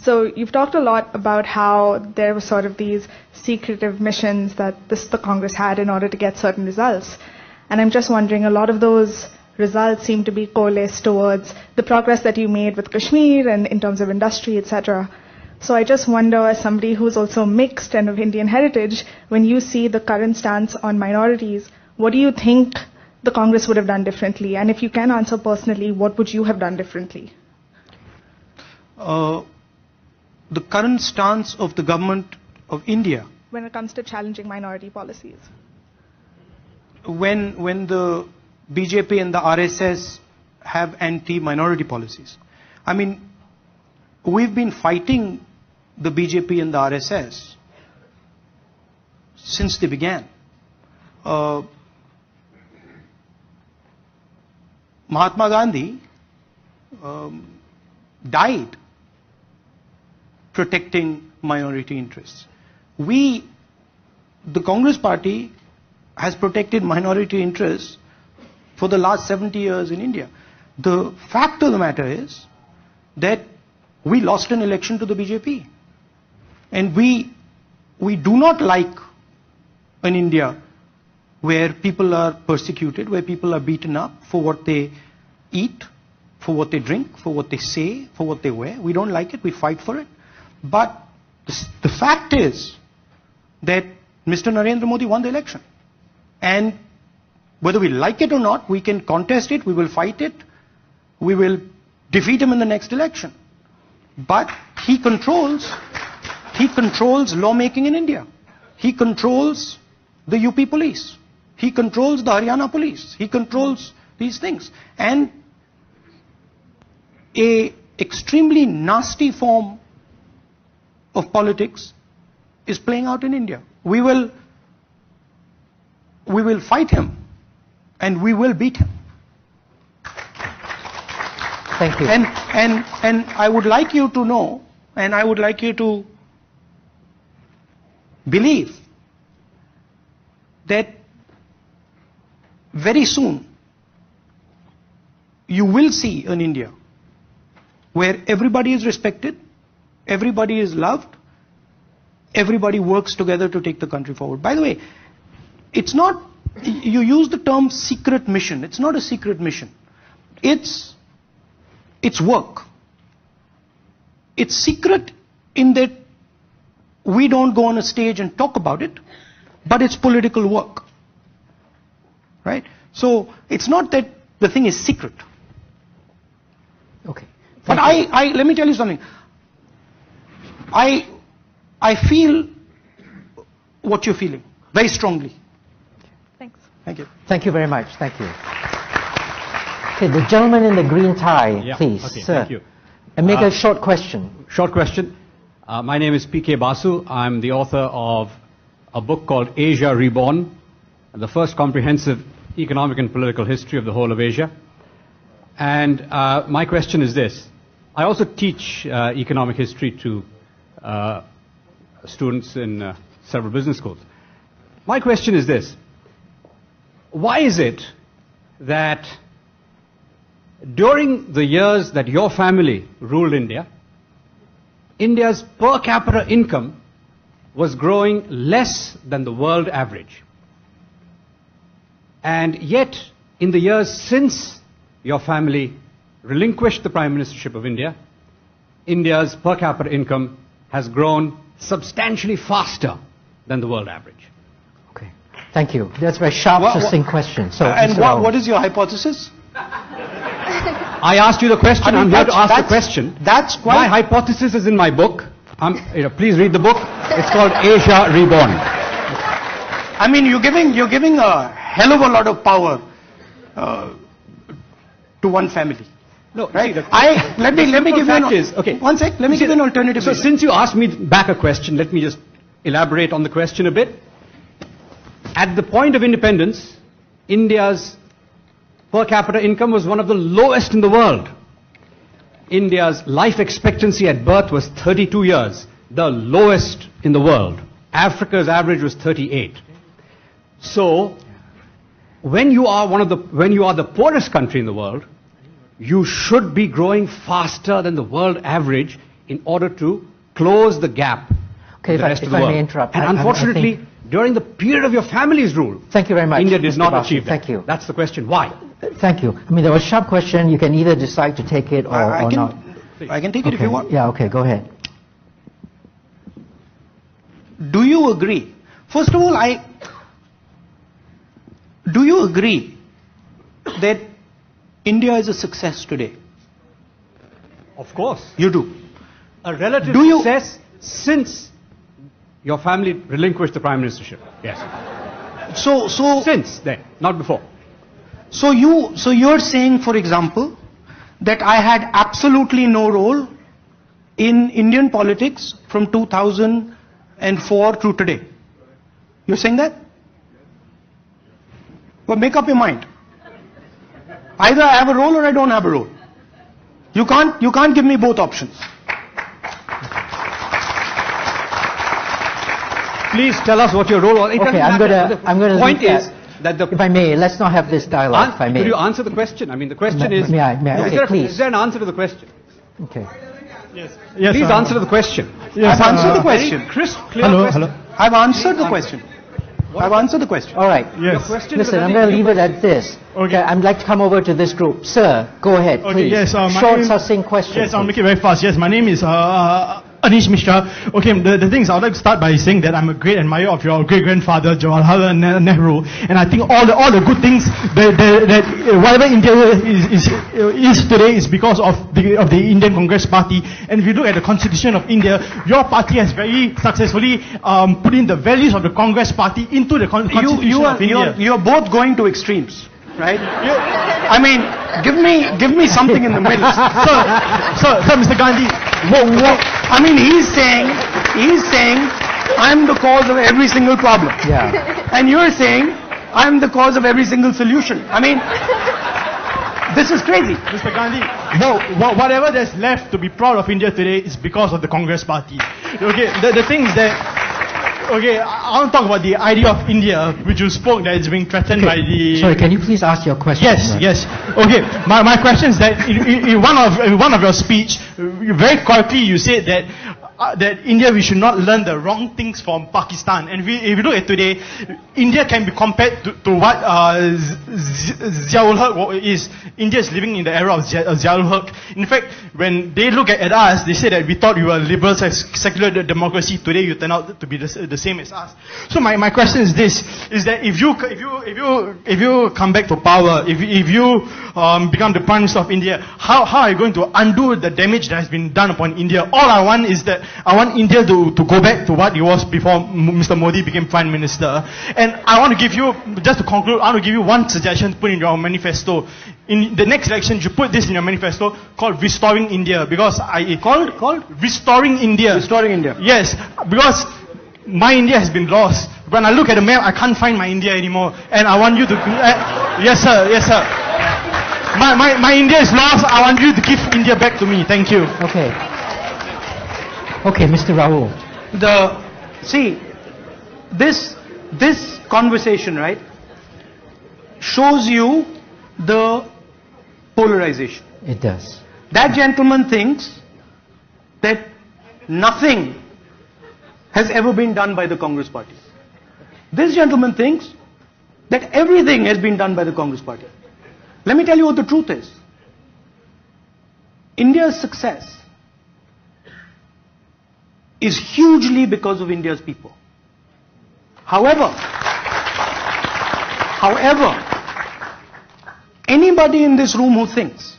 So you've talked a lot about how there were sort of these secretive missions that the Congress had in order to get certain results. And I'm just wondering, a lot of those results seem to be coalesced towards the progress that you made with Kashmir and in terms of industry, etc. So I just wonder, as somebody who's also mixed and of Indian heritage, when you see the current stance on minorities, what do you think the Congress would have done differently? And if you can answer personally, what would you have done differently? The current stance of the government of India, When it comes to challenging minority policies. when the BJP and the RSS have anti-minority policies. I mean, we've been fighting the BJP and the RSS since they began. Mahatma Gandhi died protecting minority interests. The Congress party has protected minority interests for the last 70 years in India. The fact of the matter is that we lost an election to the BJP. And we do not like an India where people are persecuted, where people are beaten up for what they eat, for what they drink, for what they say, for what they wear. We don't like it, we fight for it. But the fact is that Mr. Narendra Modi won the election. And whether we like it or not, we can contest it, we will fight it, we will defeat him in the next election. But he controls lawmaking in India. He controls the UP police. He controls the Haryana police. He controls these things. And a extremely nasty form of politics is playing out in India. We will fight him and we will beat him. Thank you. And I would like you to know, and I would like you to believe that very soon you will see an India where everybody is respected, everybody is loved, everybody works together to take the country forward. By the way, it's not, you use the term secret mission. It's not a secret mission. It's work. It's secret in that we don't go on a stage and talk about it, but it's political work. Right? So it's not that the thing is secret. Okay. But let me tell you something. I feel what you're feeling very strongly. Thanks. Thank you. Thank you very much. Thank you. Okay, the gentleman in the green tie, Yeah, please, okay, sir. thank you. And make a short question. Short question. My name is P.K. Basu. I'm the author of a book called Asia Reborn, the first comprehensive economic and political history of the whole of Asia. And my question is this. I also teach economic history to students in several business schools. My question is this. Why is it that during the years that your family ruled India, India's per capita income was growing less than the world average. And yet, in the years since your family relinquished the Prime Ministership of India, India's per capita income has grown substantially faster than the world average. Okay. Thank you. That's a very sharp, succinct question. So, and Mr. Rahul. what is your hypothesis? I asked you the question. I'm here to ask the question. That's quite... My hypothesis is in my book. Please read the book. It's called Asia Reborn. I mean, you're giving a hell of a lot of power to one family. No, right? See, let me give you one sec. Let me give you an alternative. So since you asked me back a question, let me just elaborate on the question a bit. At the point of independence, India's per capita income was one of the lowest in the world. India's life expectancy at birth was 32 years, the lowest in the world. Africa's average was 38. So, when you are the poorest country in the world, you should be growing faster than the world average in order to close the gap with the rest of the world. May interrupt. And unfortunately, during the period of your family's rule, thank you very much, India did Mr. not Basu. achieve that. Thank you. That's the question. Why? Thank you. I mean, there was a sharp question. You can either decide to take it or not. I can take it if you want. Yeah, okay, go ahead. Do you agree? First of all, do you agree that India is a success today? Of course. You do. A relative success since your family relinquished the Prime Ministership. Yes. So since then, not before. So you're saying, for example, that I had absolutely no role in Indian politics from 2004 to today. You're saying that? Well, make up your mind. Either I have a role or I don't have a role. You can't give me both options. Please tell us what your role was. Okay, I'm going to. Point is that if I may, let's not have this dialogue. If I may, could you answer the question? I mean, the question is. May I? Okay, please. Is there an answer to the question? Okay. Yes. Please answer the question. Yes, I've answered the question. Crisp, clear question. Hello. I've answered the question. I've answered the question. All right. Yes. Listen, I'm going to leave it at this. Okay. I'd like to come over to this group. Sir, go ahead, please. Okay, yes, short, succinct question. Yes, I'll make it very fast. Yes, my name is Anish Mishra. Okay, the thing is, I'd like to start by saying that I'm a great admirer of your great-grandfather, Jawaharlal Nehru, and I think all the good things that whatever India is today is because of the Indian Congress Party. And if you look at the Constitution of India, your party has very successfully put in the values of the Congress Party into the Constitution of India. You're both going to extremes, right? I mean, give me something in the middle. So, Mr. Gandhi, I mean, he's saying, I'm the cause of every single problem. Yeah. And you're saying, I'm the cause of every single solution. I mean, this is crazy. Mr. Gandhi, whatever that's left to be proud of India today is because of the Congress Party. Okay, the thing is that. Okay, I want to talk about the idea of India, which you spoke that it's being threatened by the... Sorry, can you please ask your question? Yes. Okay, my question is that in one of your speech, very correctly you said that India, we should not learn the wrong things from Pakistan. And if you look at today, India can be compared to what Ziaul Haq is. India is living in the era of Ziaul Haq. In fact, when they look at us, they say that we thought we were liberals as secular democracy. Today you turn out to be the same as us. So my question is this, is that if you come back to power, if you become the Prime Minister of India, how are you going to undo the damage that has been done upon India? All I want is that I want India to go back to what it was before Mr. Modi became Prime Minister. And I want to give you, just to conclude, I want to give you one suggestion to put in your manifesto. In the next election, you put this in your manifesto called Restoring India. Because called Restoring India. Restoring India. Yes, because my India has been lost. When I look at the map, I can't find my India anymore. And I want you to... yes, sir. My India is lost. I want you to give India back to me. Thank you. Okay, Mr. Rahul. This conversation, right, shows you the polarization. It does. That gentleman thinks that nothing has ever been done by the Congress party. This gentleman thinks that everything has been done by the Congress party. Let me tell you what the truth is. India's success is hugely because of India's people. However, anybody in this room who thinks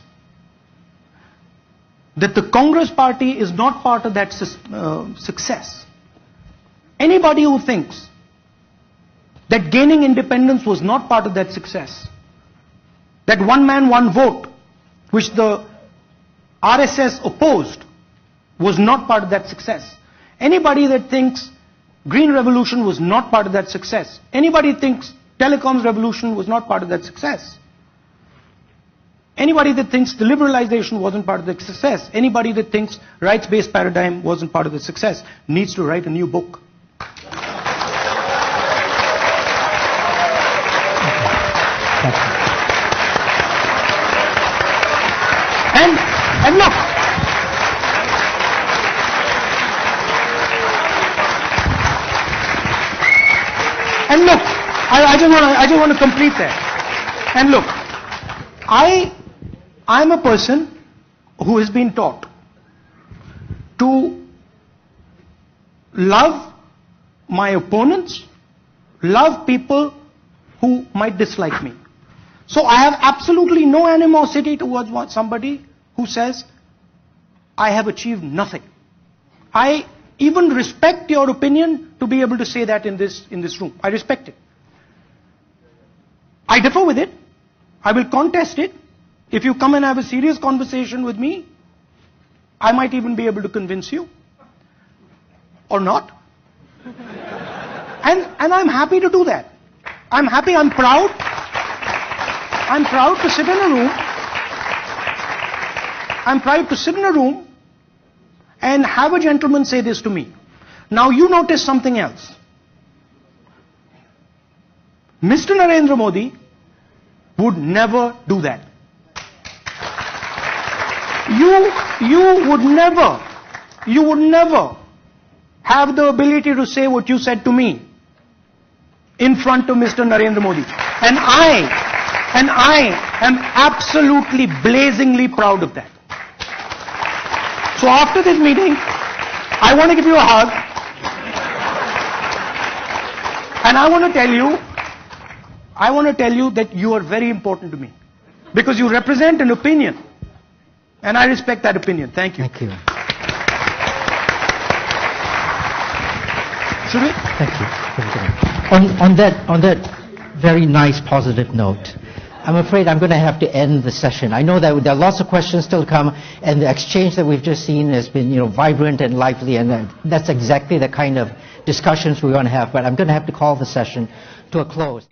that the Congress party is not part of that success, anybody who thinks that gaining independence was not part of that success, that one man, one vote, which the RSS opposed, was not part of that success, anybody that thinks Green Revolution was not part of that success, anybody thinks Telecoms Revolution was not part of that success, anybody that thinks the liberalization wasn't part of the success, anybody that thinks rights-based paradigm wasn't part of the success, needs to write a new book. And look, I just want to complete that. And look, I'm a person who has been taught to love my opponents, love people who might dislike me. So I have absolutely no animosity towards somebody who says, I have achieved nothing. I even respect your opinion to be able to say that in this room. I respect it. I differ with it. I will contest it. If you come and have a serious conversation with me, I might even be able to convince you. Or not. And I'm happy to do that. I'm happy, I'm proud. I'm proud to sit in a room. I'm proud to sit in a room and have a gentleman say this to me. Now you notice something else. Mr. Narendra Modi would never do that. You would never have the ability to say what you said to me in front of Mr. Narendra Modi. And I am absolutely blazingly proud of that. So after this meeting, I want to give you a hug. And I want to tell you that you are very important to me. Because you represent an opinion. And I respect that opinion. Thank you. Thank you. Should we? Thank you. On that very nice positive note, I'm afraid I'm going to have to end the session. I know that there are lots of questions still to come, and the exchange that we've just seen has been, vibrant and lively, and that's exactly the kind of discussions we want to have. But I'm going to have to call the session to a close.